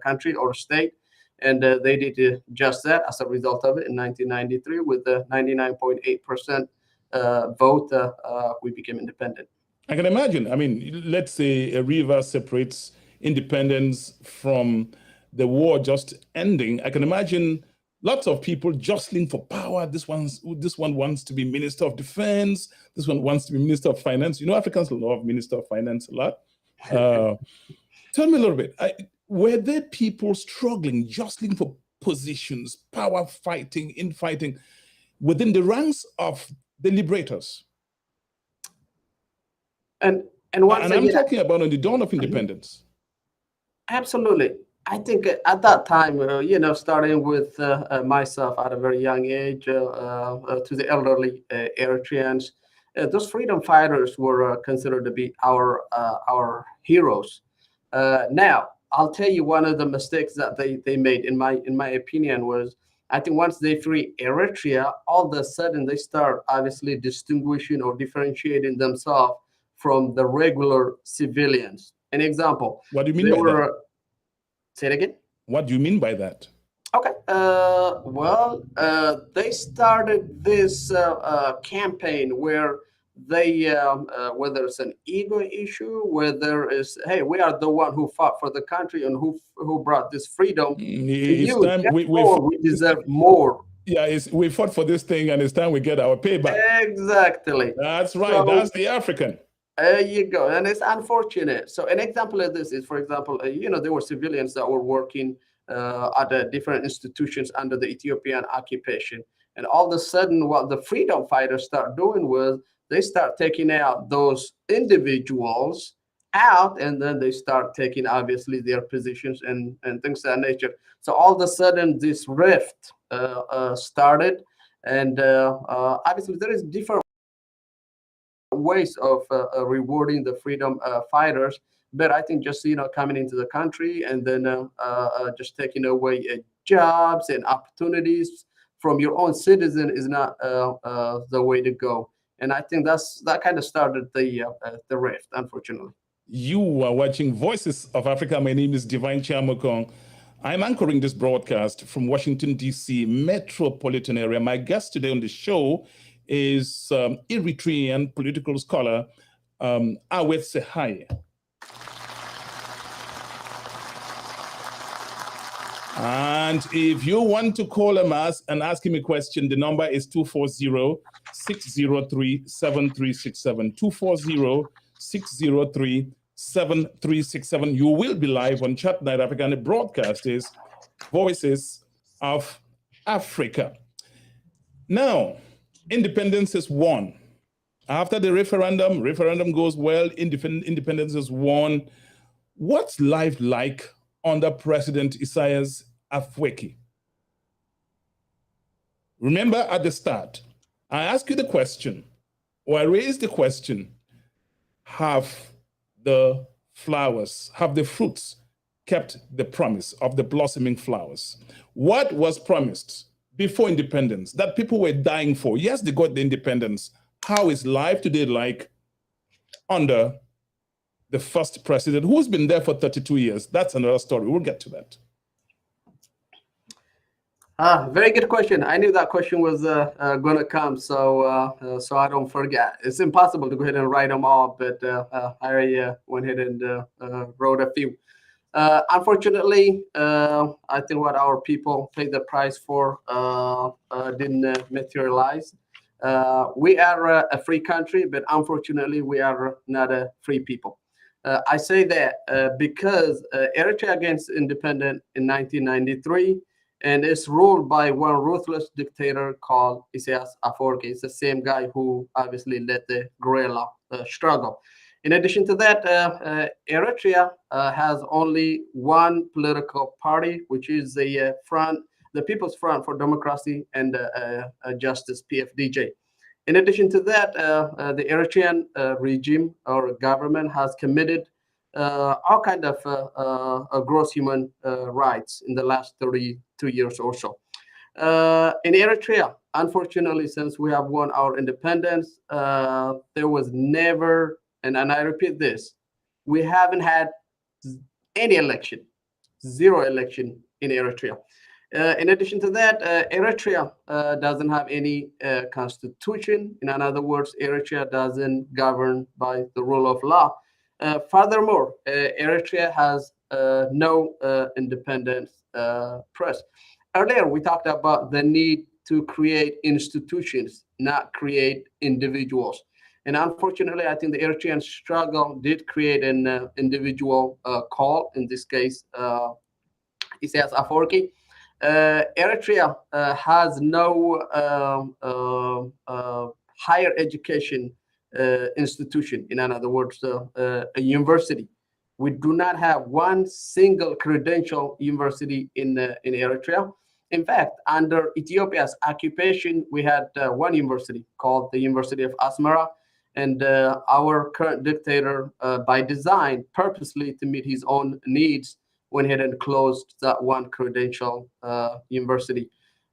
country or state, and they did just that. As a result of it, in 1993, with the 99.8% vote, we became independent. I can imagine. I mean, let's say a river separates independence from the war just ending. I can imagine lots of people jostling for power. This one wants to be Minister of Defense. This one wants to be Minister of Finance. Africans love Minister of Finance a lot. Tell me a little bit. Were there people struggling, jostling for positions, power fighting, infighting within the ranks of the liberators? And I'm talking about on the dawn of independence. Absolutely. I think at that time, starting with myself at a very young age to the elderly Eritreans, those freedom fighters were considered to be our heroes. Now, I'll tell you one of the mistakes that they made, in my opinion, was I think once they free Eritrea, all of a sudden they start obviously distinguishing or differentiating themselves from the regular civilians. An example. What do you mean by that? Say it again. What do you mean by that? Okay. They started this campaign where they, whether it's an ego issue, whether it's, hey, we are the one who fought for the country and who brought this freedom to you. We deserve more Yeah, we fought for this thing, and it's time we get our payback. Exactly. That's right. So, That's the African. there you go. And it's unfortunate. So an example of this is, for example, there were civilians that were working at different institutions under the Ethiopian occupation. And all of a sudden, what the freedom fighters start doing was they start taking out those individuals out, and then they start taking, obviously, their positions and things of that nature. So all of a sudden, this rift started. And obviously, there is different ways of rewarding the freedom fighters. But I think just coming into the country and then just taking away jobs and opportunities from your own citizen is not the way to go. And I think that kind of started the rift, unfortunately. You are watching Voices of Africa. My name is Divine Chamokong. I'm anchoring this broadcast from Washington, D.C. metropolitan area. My guest today on the show is Eritrean political scholar Awet Sehai. And if you want to call him and ask him a question, the number is 240-603-7367. 240-603-7367. You will be live on Chat Night Africa, and the broadcast is Voices of Africa. Now, independence is won. After the referendum goes well, independence is won. What's life like under President Isaias Afwerki? Remember at the start, I asked you the question, or I raised the question, have the fruits kept the promise of the blossoming flowers? What was promised before independence that people were dying for? Yes, they got the independence. How is life today like under the first president who's been there for 32 years? That's another story. We'll get to that. Very good question. I knew that question was going to come, so I don't forget. It's impossible to go ahead and write them all, but I went ahead and wrote a few. Unfortunately, I think what our people paid the price for didn't materialize. We are a free country, but unfortunately, we are not a free people. I say that because Eritrea gained independence in 1993, and it's ruled by one ruthless dictator called Isaias Afwerki. It's the same guy who obviously led the guerrilla struggle. In addition to that, Eritrea has only one political party, which is the People's Front for Democracy and Justice, PFDJ. In addition to that, the Eritrean regime or government has committed all kind of gross human rights in the last 32 years or so. In Eritrea, unfortunately, since we have won our independence, there was never, and I repeat this, we haven't had any election, zero election in Eritrea. In addition to that, Eritrea doesn't have any constitution. In other words, Eritrea doesn't govern by the rule of law. Furthermore, Eritrea has no independent press. Earlier, we talked about the need to create institutions, not create individuals. And unfortunately, I think the Eritrean struggle did create an individual call, in this case, Isaias Afwerki. Eritrea has no higher education institution, in other words, a university. We do not have one single credential university in Eritrea. In fact, under Ethiopia's occupation, we had one university called the University of Asmara, and our current dictator, by design, purposely to meet his own needs, went ahead and closed that one credential university.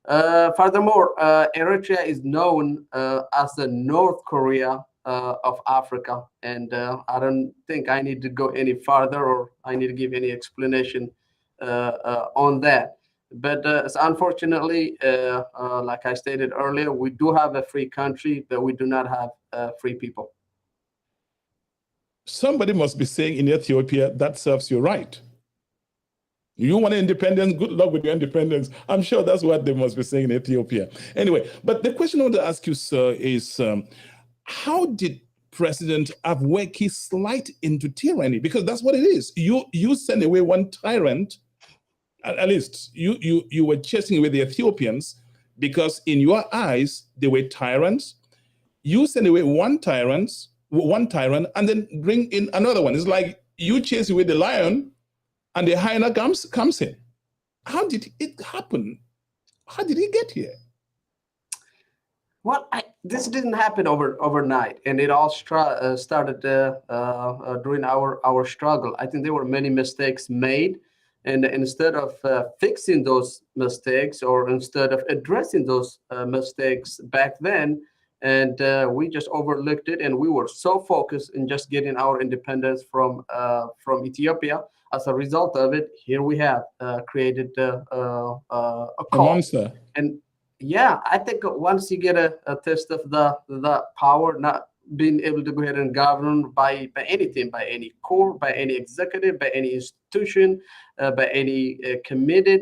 Furthermore, Eritrea is known as the North Korea of Africa, and I don't think I need to go any farther or I need to give any explanation on that. But unfortunately, like I stated earlier, we do have a free country, but we do not have free people. Somebody must be saying in Ethiopia, that serves you right. You want independence? Good luck with your independence. I'm sure that's what they must be saying in Ethiopia. Anyway, but the question I want to ask you, sir, is how did President Afwerki slide into tyranny? Because that's what it is. You send away one tyrant. At least you were chasing away the Ethiopians because in your eyes they were tyrants. You send away one tyrant, and then bring in another one. It's like you chase away the lion, and the hyena comes in. How did it happen? How did he get here? Well, this didn't happen overnight, and it all started during our struggle. I think there were many mistakes made, and instead of fixing those mistakes, or instead of addressing those mistakes back then, and we just overlooked it, and we were so focused in just getting our independence from Ethiopia. As a result of it, here we have created a monster. And yeah, I think once you get a taste of the power, not being able to go ahead and govern by anything, by any court, by any executive, by any institution, by any committed,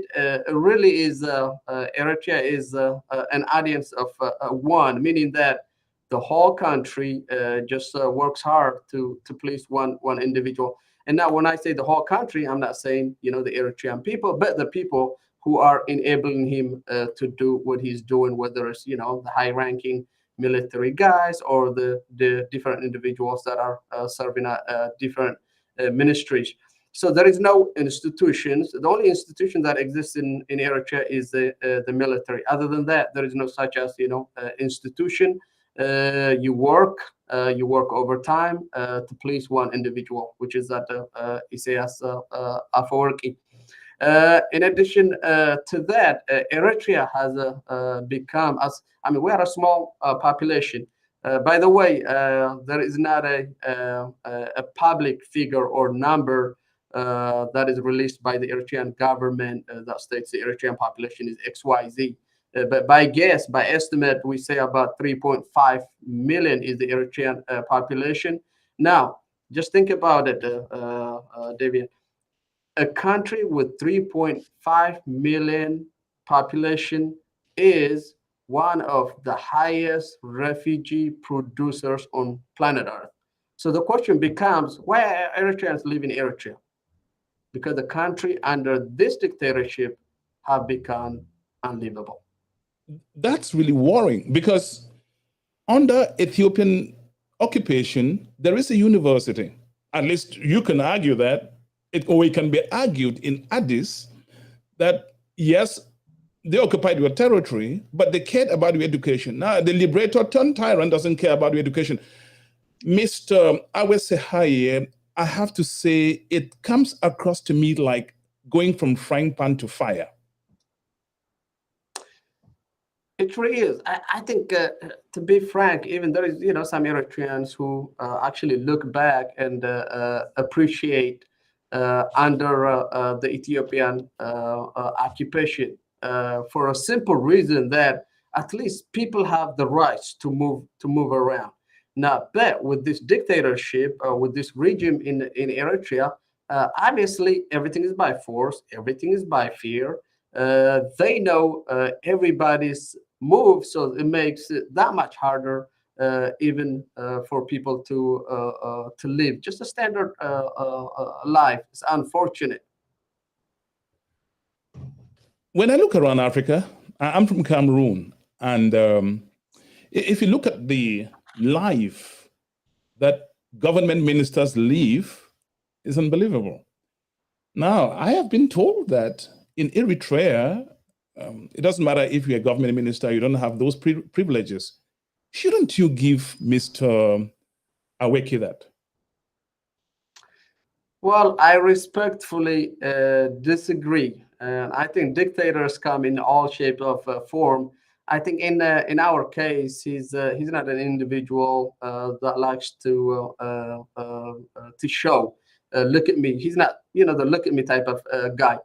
really is Eritrea is an audience of one, meaning that the whole country just works hard to please one individual. And now, when I say the whole country, I'm not saying the Eritrean people, but the people who are enabling him to do what he's doing, whether it's the high-ranking military guys or the different individuals that are serving different ministries. So there is no institutions. The only institution that exists in Eritrea is the military. Other than that, there is no such as institution. You work overtime to please one individual, which is that Isaias Afwerki. In addition to that, Eritrea has become, we are a small population. By the way, there is not a public figure or number that is released by the Eritrean government that states the Eritrean population is XYZ. But by estimate, we say about 3.5 million is the Eritrean population. Now, just think about it, David. A country with 3.5 million population is one of the highest refugee producers on planet Earth. So the question becomes, why are Eritreans living in Eritrea? Because the country under this dictatorship have become unlivable. That's really worrying, because under Ethiopian occupation, there is a university. At least you can argue that, or it can be argued in Addis that, yes, they occupied your territory, but they cared about your education. Now, the Liberator turned Tyrant doesn't care about your education. Mr. Awesehaye, I have to say, it comes across to me like going from frying pan to fire. It really is. I think, to be frank, even there is, some Eritreans who actually look back and appreciate under the Ethiopian occupation for a simple reason that at least people have the rights to move around. Now, but with this dictatorship, with this regime in Eritrea, obviously everything is by force, everything is by fear. They know everybody's move, so it makes it that much harder even for people to live just a standard life. It's unfortunate. When I look around Africa, I'm from Cameroon, and if you look at the life that government ministers live, it's unbelievable. Now, I have been told that in Eritrea, it doesn't matter if you're a government minister, you don't have those privileges. Shouldn't you give Mr. Afwerki that? Well, I respectfully disagree. And I think dictators come in all shapes of form. I think in our case, he's not an individual that likes to show. Look at me. He's not, the look at me type of guy.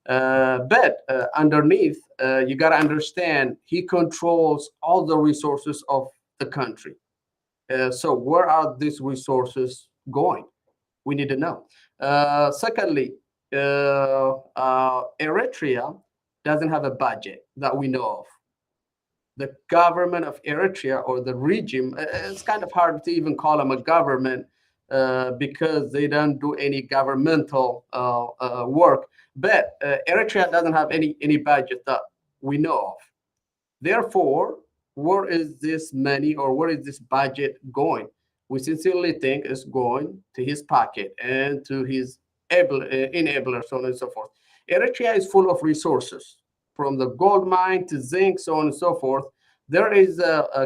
But underneath, you got to understand, he controls all the resources of the country. So where are these resources going? We need to know. Secondly, Eritrea doesn't have a budget that we know of. The government of Eritrea, or the regime, it's kind of hard to even call them a government because they don't do any governmental work. But Eritrea doesn't have any budget that we know of. Therefore, where is this money, or where is this budget going? We sincerely think it's going to his pocket and to his enablers, so on and so forth. Eritrea is full of resources, from the gold mine to zinc, so on and so forth. There is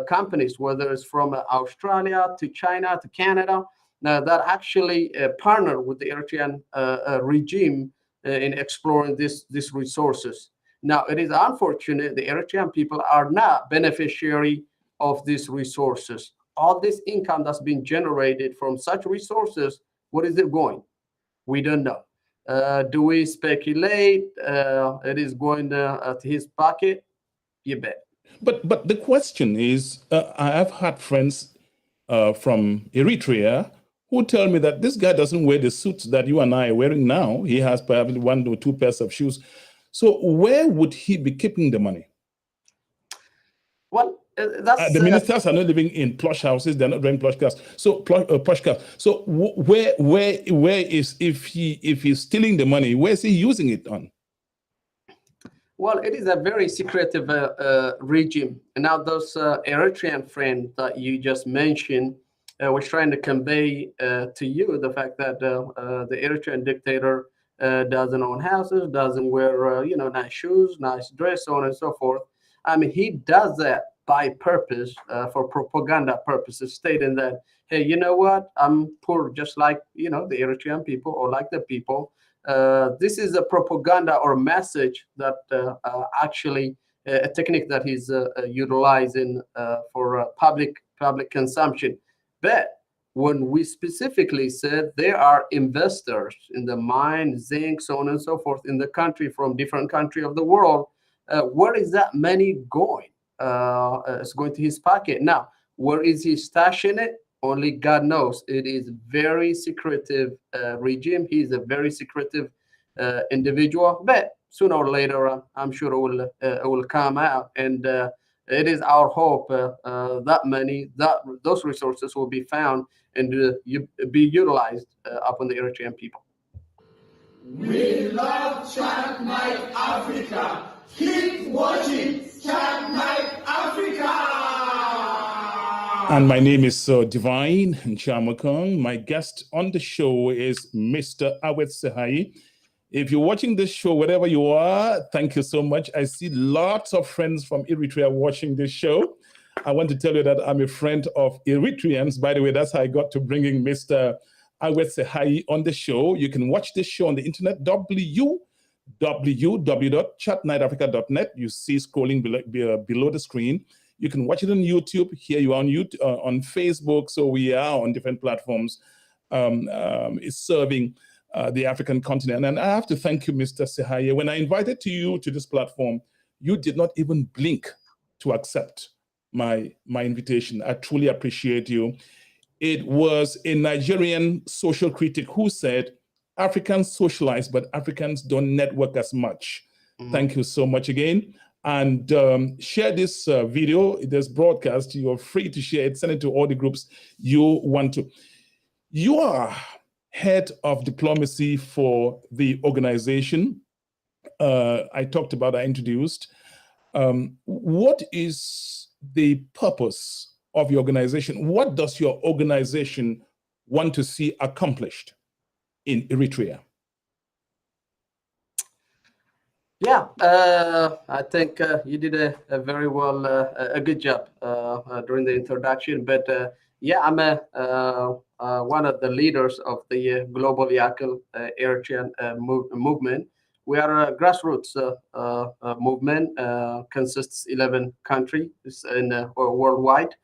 companies, whether it's from Australia to China to Canada, that actually partner with the Eritrean regime in exploring these resources. Now, it is unfortunate the Eritrean people are not beneficiary of these resources. All this income that's been generated from such resources, what is it going? We don't know. Do we speculate it is going to his pocket? You bet. But the question is, I have had friends from Eritrea who tell me that this guy doesn't wear the suits that you and I are wearing now. He has probably 1 or 2 pairs of shoes. So where would he be keeping the money? Well, that's the ministers are not living in plush houses; they're not driving plush cars. So plush cars. So where is, if he's stealing the money, where is he using it on? Well, it is a very secretive regime. And now those Eritrean friends that you just mentioned was trying to convey to you the fact that the Eritrean dictator doesn't own houses, doesn't wear nice shoes, nice dress, so on and so forth. I mean, he does that by purpose, for propaganda purposes, stating that, hey, you know what? I'm poor, just like the Eritrean people, or like the people. This is a propaganda or message that actually a technique that he's utilizing for public consumption. But when we specifically said there are investors in the mine, zinc, so on and so forth in the country, from different countries of the world, where is that money going? It's going to his pocket. Now, where is he stashing it? Only God knows. It is very secretive regime. He's a very secretive individual. But sooner or later, I'm sure it will come out. And it is our hope that money, those resources will be found and be utilized upon the Eritrean people. We love Chat Night Africa. Keep watching Chat Night Africa. And my name is Divine Nchamakong. My guest on the show is Mr. Awet Sehai. If you're watching this show, wherever you are, thank you so much. I see lots of friends from Eritrea watching this show. I want to tell you that I'm a friend of Eritreans. By the way, that's how I got to bringing Mr. Awet Sehai on the show. You can watch this show on the internet, www.chatnightafrica.net. You see scrolling below the screen. You can watch it on YouTube. Here you are on YouTube, on Facebook. So we are on different platforms. It's serving the African continent. And I have to thank you, Mr. Sehai. When I invited you to this platform, you did not even blink to accept my invitation. I truly appreciate you. It was a Nigerian social critic who said, Africans socialize, but Africans don't network as much. Mm-hmm. Thank you so much again. And share this video, this broadcast. You're free to share it, send it to all the groups you want to. You are head of diplomacy for the organization I introduced. What is the purpose of your organization? What does your organization want to see accomplished in Eritrea? Yeah, I think you did a very well, a good job during the introduction. But yeah, I'm one of the leaders of the Global Yakel Eritrean movement. We are a grassroots movement, consists 11 countries in worldwide.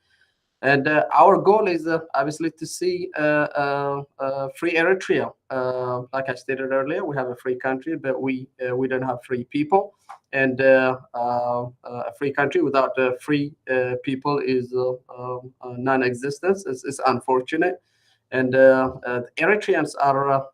And our goal is obviously to see free Eritrea. Like I stated earlier, we have a free country, but we don't have free people. And a free country without free people is non-existent. It's unfortunate. And the Eritreans are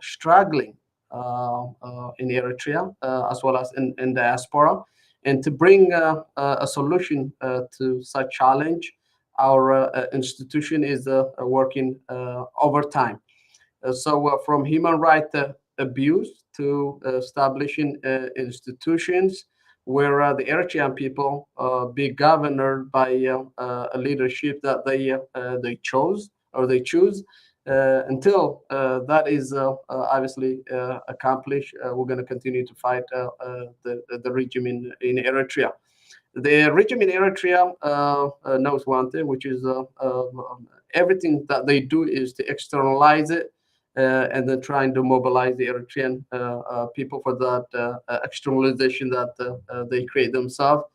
struggling in Eritrea, as well as in diaspora. And to bring a solution to such challenge, our institution is working overtime. So from human rights abuse to establishing institutions where the Eritrean people be governed by a leadership that they chose or they choose. Until that is obviously accomplished, we're going to continue to fight the regime in Eritrea. The regime in Eritrea knows one thing, which is everything that they do is to externalize it and then trying to mobilize the Eritrean people for that externalization that they create themselves.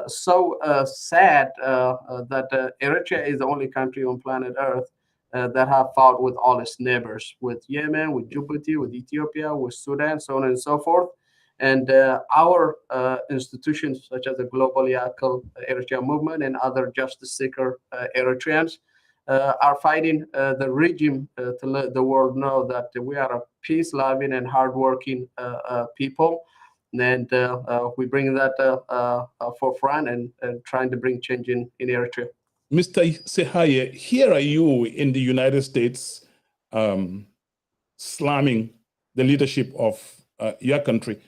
So sad that Eritrea is the only country on planet Earth that have fought with all its neighbors, with Yemen, with Djibouti, with Ethiopia, with Sudan, so on and so forth. And our institutions, such as the Global Yakel Eritrea movement and other justice seeker Eritreans, are fighting the regime to let the world know that we are a peace-loving and hardworking people. And we bring that forefront and trying to bring change in Eritrea. Mr. Sehaye, here are you in the United States slamming the leadership of your country.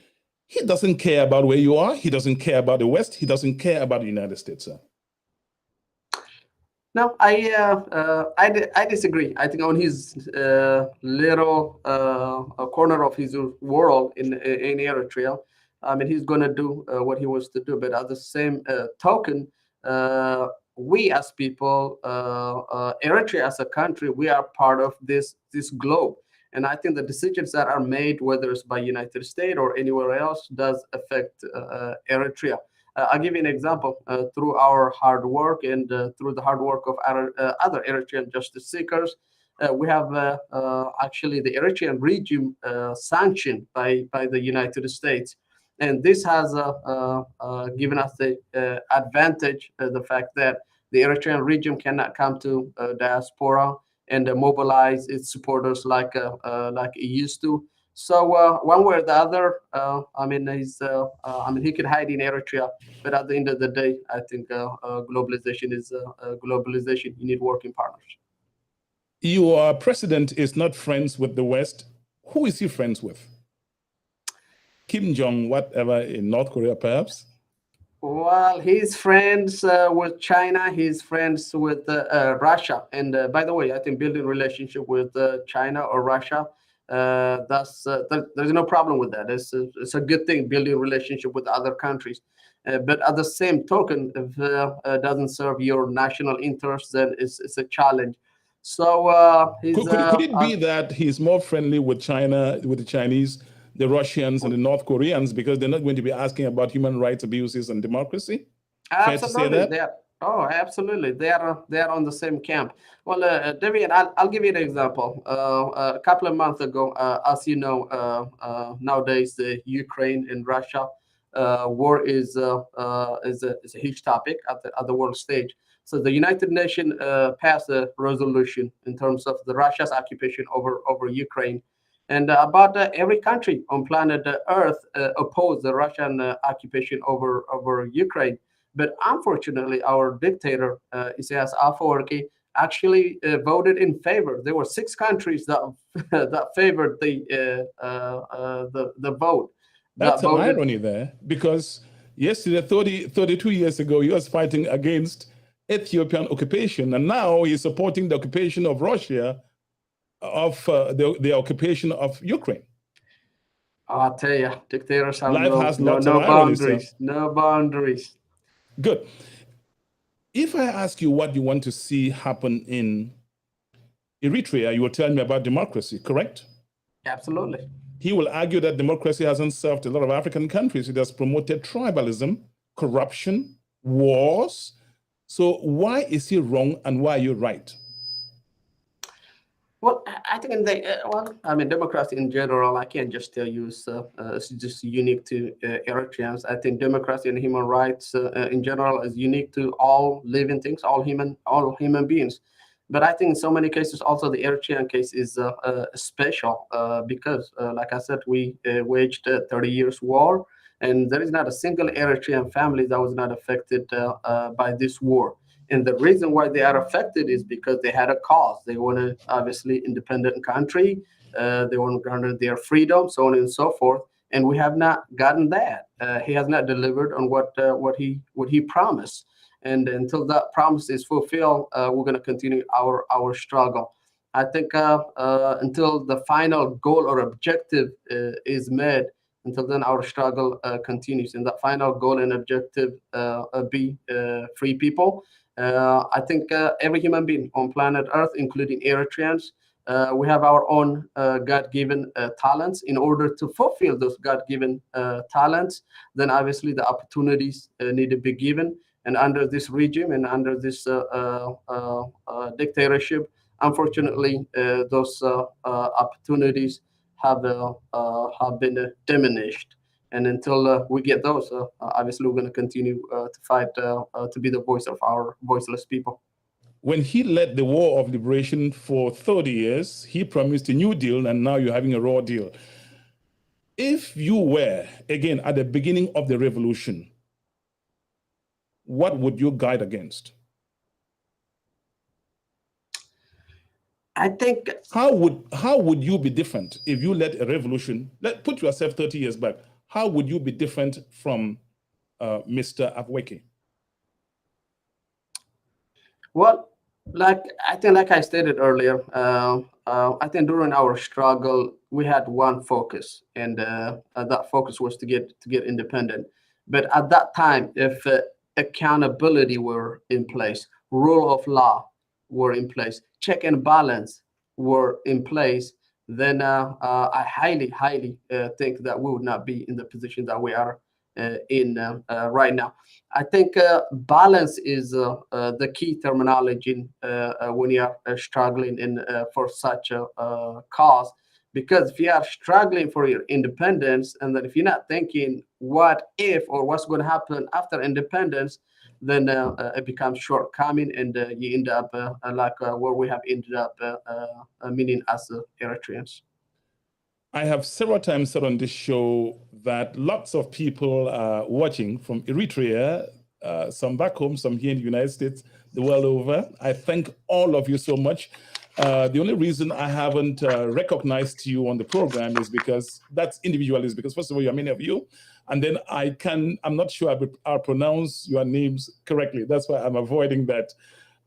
He doesn't care about where you are. He doesn't care about the West. He doesn't care about the United States, sir. No, I disagree. I think on his little corner of his world in Eritrea, I mean, he's going to do what he wants to do. But at the same token, we as people, Eritrea as a country, we are part of this globe. And I think the decisions that are made, whether it's by United States or anywhere else, does affect Eritrea. I'll give you an example. Through our hard work and through the hard work of other Eritrean justice seekers, we have actually the Eritrean regime sanctioned by the United States. And this has given us the advantage, the fact that the Eritrean regime cannot come to diaspora and mobilize its supporters like it used to. So one way or the other, I mean, he could hide in Eritrea, but at the end of the day, I think globalization is globalization. You need working partners. Your president is not friends with the West. Who is he friends with? Kim Jong, whatever, in North Korea, perhaps? Well, he's friends with China. He's friends with Russia. And by the way, I think building relationship with China or Russia, there's no problem with that. It's a good thing, building relationship with other countries. But at the same token, if it doesn't serve your national interests, then it's a challenge. So could it be that he's more friendly with China, with the Chinese, the Russians and the North Koreans, because they're not going to be asking about human rights abuses and democracy? Absolutely, absolutely. They are on the same camp. Well, David, I'll give you an example. A couple of months ago, as you know, nowadays the Ukraine and Russia war is a huge topic at the world stage. So the United Nations passed a resolution in terms of the Russia's occupation over Ukraine. And about every country on planet Earth opposed the Russian occupation over Ukraine. But unfortunately, our dictator, Isaias Afwerki, actually voted in favor. There were 6 countries that that favored the vote. That's an irony there, because yesterday, 32 years ago, he was fighting against Ethiopian occupation, and now he's supporting the occupation of Russia, of the occupation of Ukraine. I'll tell you, dictators have no boundaries. No boundaries. Good. If I ask you what you want to see happen in Eritrea, you will tell me about democracy, correct? Absolutely. He will argue that democracy hasn't served a lot of African countries. It has promoted tribalism, corruption, wars. So why is he wrong and why are you right? Well, I think democracy in general, I can't just tell you it's just unique to Eritreans. I think democracy and human rights in general is unique to all living things, all human beings. But I think in so many cases, also the Eritrean case is special because, like I said, we waged a 30 years war, and there is not a single Eritrean family that was not affected by this war. And the reason why they are affected is because they had a cause. They want to obviously independent country. They want to garner their freedom, so on and so forth. And we have not gotten that. He has not delivered on what he promised. And until that promise is fulfilled, we're going to continue our struggle. I think until the final goal or objective is met, until then our struggle continues. And that final goal and objective be free people. I think every human being on planet Earth, including Eritreans, we have our own God-given talents. In order to fulfill those God-given talents, then obviously the opportunities need to be given. And under this regime and under this dictatorship, unfortunately, those opportunities have been diminished. And until we get those, obviously, we're going to continue to fight to be the voice of our voiceless people. When he led the War of Liberation for 30 years, he promised a new deal, and now you're having a raw deal. If you were, again, at the beginning of the revolution, what would you guide against? I think how would you be different if you led a revolution? Put yourself 30 years back. How would you be different from Mr. Afwerki? Well, like I stated earlier, I think during our struggle we had one focus, and that focus was to get independent. But at that time, if accountability were in place, rule of law were in place, check and balance were in place, then I highly think that we would not be in the position that we are in right now. I think balance is the key terminology when you are struggling for such a cause. Because if you are struggling for your independence, and then if you're not thinking what if or what's going to happen after independence, then it becomes shortcoming, and you end up like where we have ended up, meaning as Eritreans. I have several times said on this show that lots of people are watching from Eritrea, some back home, some here in the United States, the world over. I thank all of you so much. The only reason I haven't recognized you on the program is because that's individual, because first of all, you are many of you. And then I'm not sure I'll pronounce your names correctly. That's why I'm avoiding that.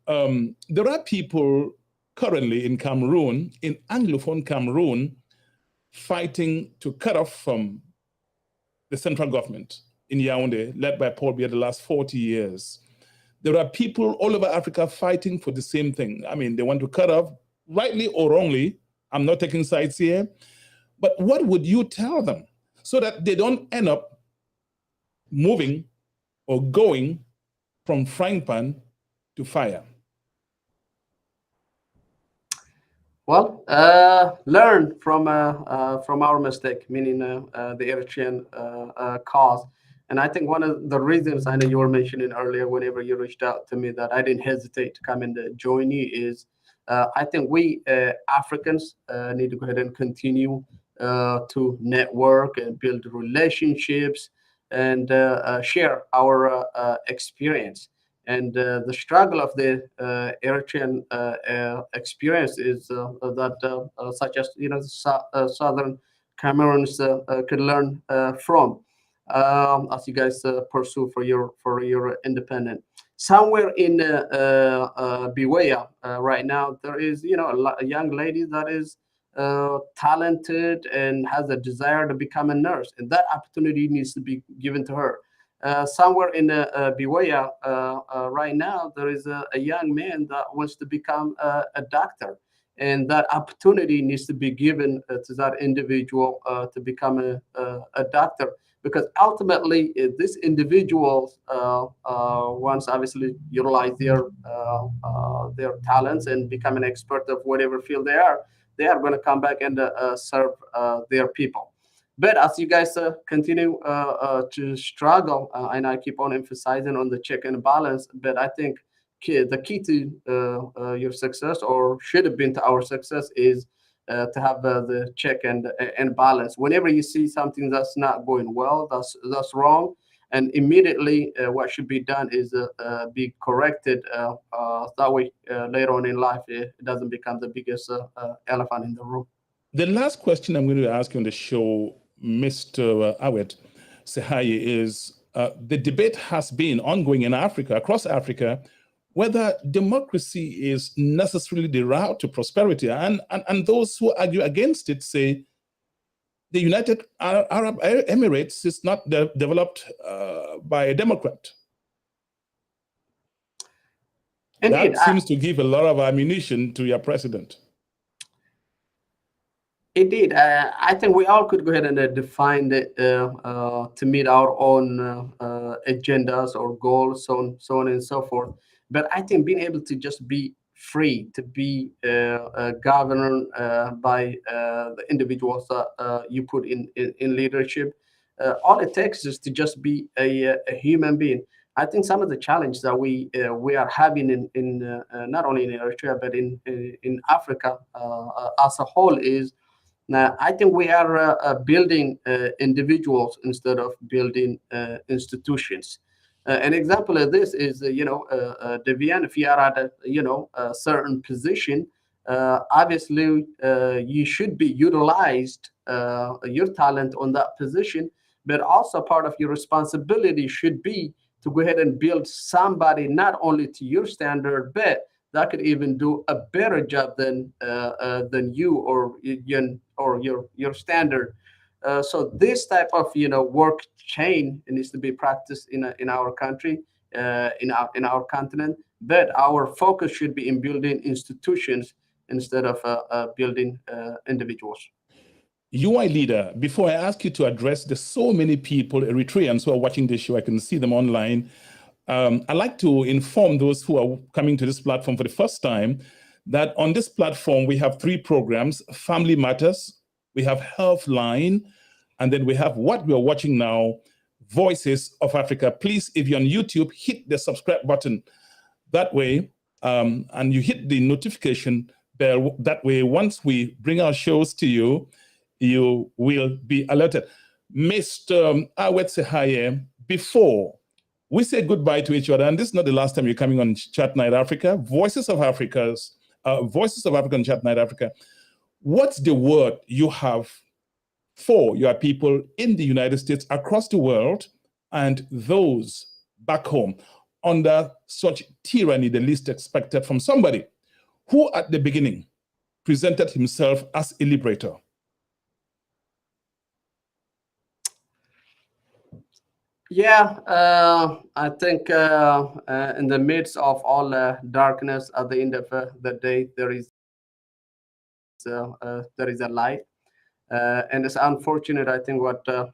There are people currently in Cameroon, in Anglophone Cameroon, fighting to cut off from the central government in Yaoundé, led by Paul Biya the last 40 years. There are people all over Africa fighting for the same thing. I mean, they want to cut off, rightly or wrongly. I'm not taking sides here. But what would you tell them so that they don't end up moving or going from frying pan to fire? Well, learn from our mistake, meaning the Eritrean cause. And I think one of the reasons, I know you were mentioning earlier, whenever you reached out to me, that I didn't hesitate to come and join you, is I think we Africans need to go ahead and continue to network and build relationships and share our experience. And the struggle of the Eritrean experience is that such as Southern Cameroons could learn from as you guys pursue for your independence. Somewhere in Biwaya right now, there is a young lady that is talented and has a desire to become a nurse, and that opportunity needs to be given to her. Somewhere in Biwaya right now, there is a young man that wants to become a doctor, and that opportunity needs to be given to that individual to become a doctor. Because ultimately, if these individuals, once obviously utilize their talents and become an expert of whatever field they are going to come back and serve their people. But as you guys continue to struggle, and I keep on emphasizing on the check and balance, but I think the key to your success, or should have been to our success, is to have the check and balance. Whenever you see something that's not going well, that's wrong, and immediately what should be done is be corrected. That way, later on in life, it doesn't become the biggest elephant in the room. The last question I'm going to ask you on the show, Mr. Awet Sehaye, is the debate has been ongoing in Africa, across Africa, whether democracy is necessarily the route to prosperity. And those who argue against it say the United Arab Emirates is not developed by a Democrat. Indeed, that seems to give a lot of ammunition to your president. Indeed, I think we all could go ahead and define it to meet our own agendas or goals, so on and so forth. But I think being able to just be free, to be governed by the individuals that you put in leadership, all it takes is to just be a human being. I think some of the challenges that we are having in not only in Eritrea but in Africa as a whole is. Now, I think we are building individuals instead of building institutions. An example of this is, Devian, if you are at a certain position, obviously you should be utilized your talent on that position, but also part of your responsibility should be to go ahead and build somebody not only to your standard, but that could even do a better job than you or your standard. So this type of work chain needs to be practiced in our country, in our continent. But our focus should be in building institutions instead of building individuals. UI leader, before I ask you to address the so many people, Eritreans who are watching this show, I can see them online. I'd like to inform those who are coming to this platform for the first time that on this platform, we have 3 programs: Family Matters, we have Healthline, and then we have what we are watching now, Voices of Africa. Please, if you're on YouTube, hit the subscribe button. That way, and you hit the notification bell. That way, once we bring our shows to you, you will be alerted. Mr. Awet Sehaye, before we say goodbye to each other, and this is not the last time you're coming on Chat Night Africa, Voices of Africa on Chat Night Africa. What's the word you have for your people in the United States, across the world, and those back home under such tyranny, the least expected from somebody who at the beginning presented himself as a liberator? Yeah, I think in the midst of all darkness, at the end of the day, there is a light. And it's unfortunate, I think, what the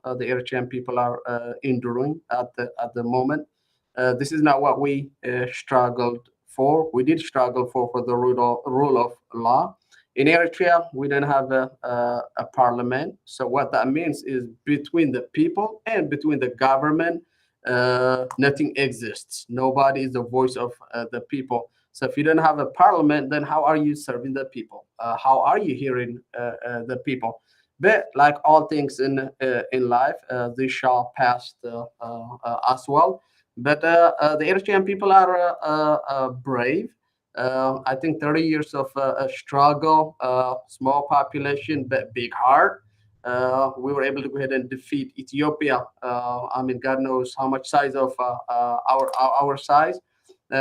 Eritrean people are enduring at the moment. This is not what we struggled for. We did struggle for the rule of law. In Eritrea, we don't have a parliament. So what that means is between the people and between the government, nothing exists. Nobody is the voice of the people. So if you don't have a parliament, then how are you serving the people? How are you hearing the people? But like all things in life, this shall pass as well. But the Eritrean people are brave. I think 30 years of struggle, small population, but big heart. We were able to go ahead and defeat Ethiopia. I mean, God knows how much size of our size.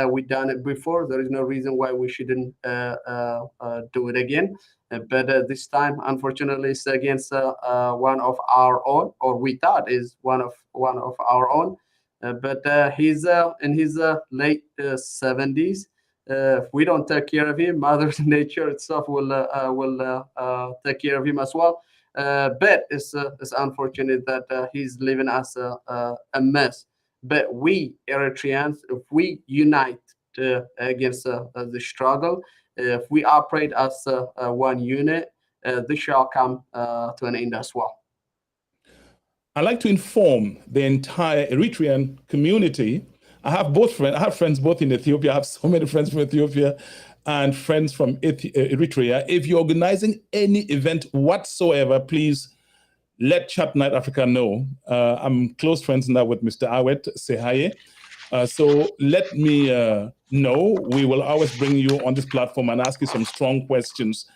We've done it before. There is no reason why we shouldn't do it again. But this time, unfortunately, it's against one of our own, or we thought is one of our own. But he's in his late 70s. If we don't take care of him, Mother Nature itself will take care of him as well. But it's unfortunate that he's leaving us a mess. But we Eritreans, if we unite against the struggle, if we operate as one unit, this shall come to an end as well. I'd like to inform the entire Eritrean community I have both friends. I have friends both in Ethiopia. I have so many friends from Ethiopia and friends from Eritrea. If you're organizing any event whatsoever, please let Chat Night Africa know. I'm close friends now with Mr. Awet Sehaye. So let me know. We will always bring you on this platform and ask you some strong questions.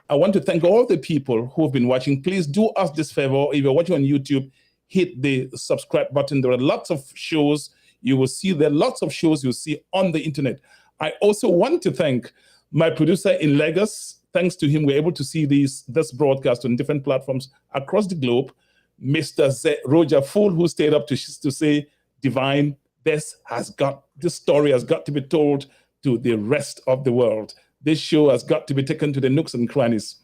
I want to thank all the people who have been watching. Please do us this favor. If you're watching on YouTube, hit the subscribe button. There are lots of shows you will see there, lots of shows you'll see on the internet. I also want to thank my producer in Lagos. Thanks to him, we're able to see this broadcast on different platforms across the globe. Mr. Roger Fool, who stayed up to say, Divine, this story has got to be told to the rest of the world. This show has got to be taken to the nooks and crannies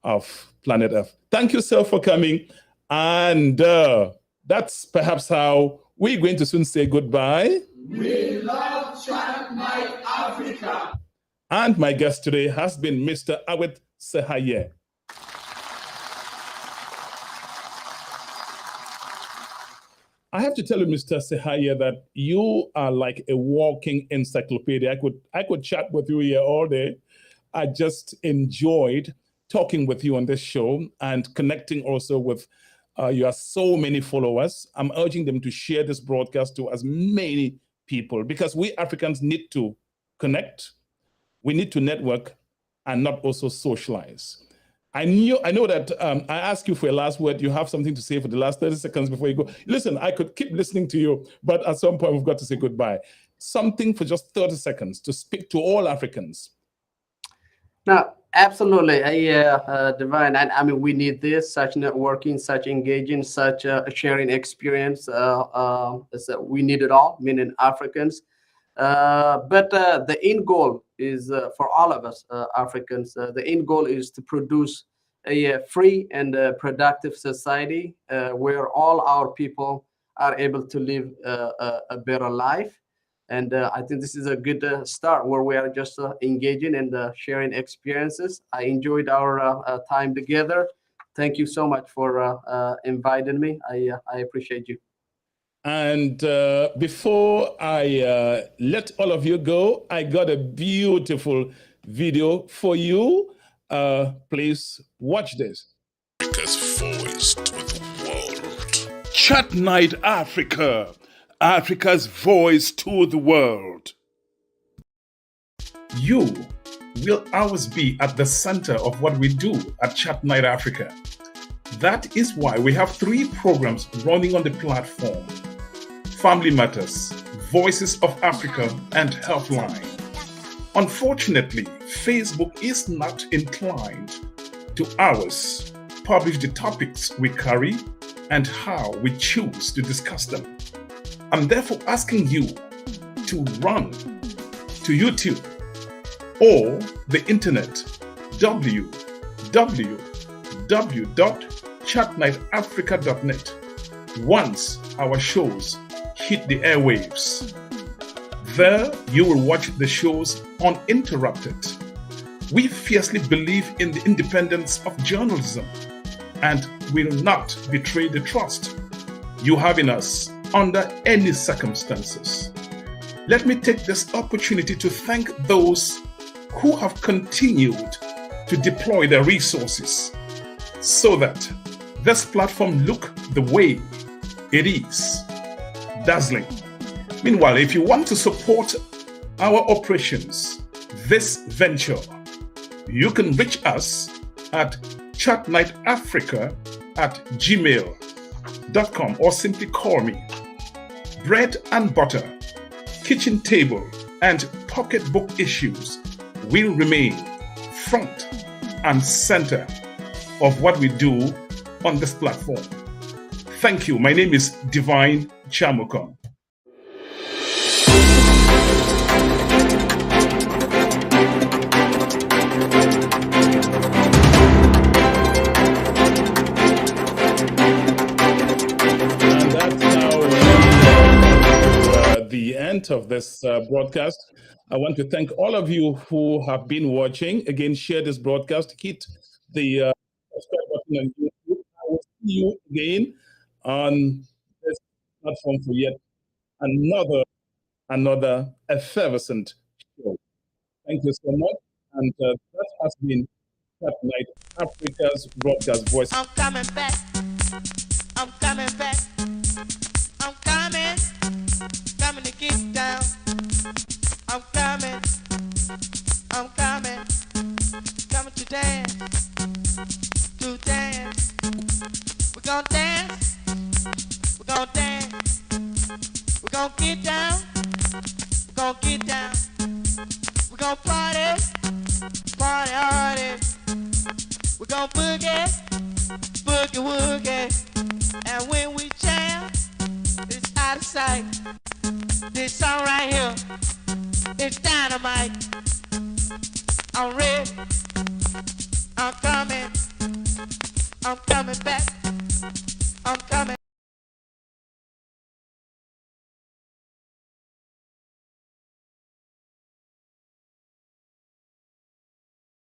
of planet Earth. Thank you, sir, for coming. And that's perhaps how we're going to soon say goodbye. We love Chat Night Africa. And my guest today has been Mr. Awet Sehaye. I have to tell you, Mr. Sehaye, that you are like a walking encyclopedia. I could chat with you here all day. I just enjoyed talking with you on this show and connecting also with you have so many followers. I'm urging them to share this broadcast to as many people because we Africans need to connect, we need to network, and not also socialize. I know that I asked you for a last word. You have something to say for the last 30 seconds before you go. Listen, I could keep listening to you, but at some point we've got to say goodbye. Something for just 30 seconds to speak to all Africans. No, absolutely, Divine. And I mean, we need this, such networking, such engaging, such sharing experience. We need it all, meaning Africans. But the end goal is for all of us Africans. The end goal is to produce a free and productive society where all our people are able to live a better life. And I think this is a good start where we are just engaging and sharing experiences. I enjoyed our time together. Thank you so much for inviting me. I appreciate you. And before I let all of you go, I got a beautiful video for you. Please watch this. Africa's voice to the world. Chat Night Africa, Africa's voice to the world. You will always be at the center of what we do at Chat Night Africa. That is why we have 3 programs running on the platform: Family Matters, Voices of Africa, and Healthline. Unfortunately, Facebook is not inclined to ours publish the topics we carry and how we choose to discuss them. I'm therefore asking you to run to YouTube or the internet, www.chatnightafrica.net. Once our shows hit the airwaves, there you will watch the shows uninterrupted. We fiercely believe in the independence of journalism and will not betray the trust you have in us under any circumstances. Let me take this opportunity to thank those who have continued to deploy their resources so that this platform look the way it is. Dazzling. Meanwhile, if you want to support our operations, this venture, you can reach us at chatnightafrica@gmail.com or simply call me. Bread and butter, kitchen table, and pocketbook issues will remain front and center of what we do on this platform. Thank you. My name is Divine Chamukon. And that's now the end of this broadcast. I want to thank all of you who have been watching. Again, share this broadcast. Hit the subscribe button on YouTube. I will see you again on this platform for yet another another effervescent show. Thank you so much. And that has been Tonight, Africa's broadcast voice. I'm coming back. I'm coming back. I'm coming. Coming to get down. I'm coming. I'm coming. Coming to dance. To dance. We're gonna dance. We're gonna dance. We're gonna get down. We're gonna get down. We're gonna party. Party hardy. We're gonna boogie, boogie woogie, and when we jam, it's out of sight. This song right here, it's dynamite. I'm ready, I'm coming back.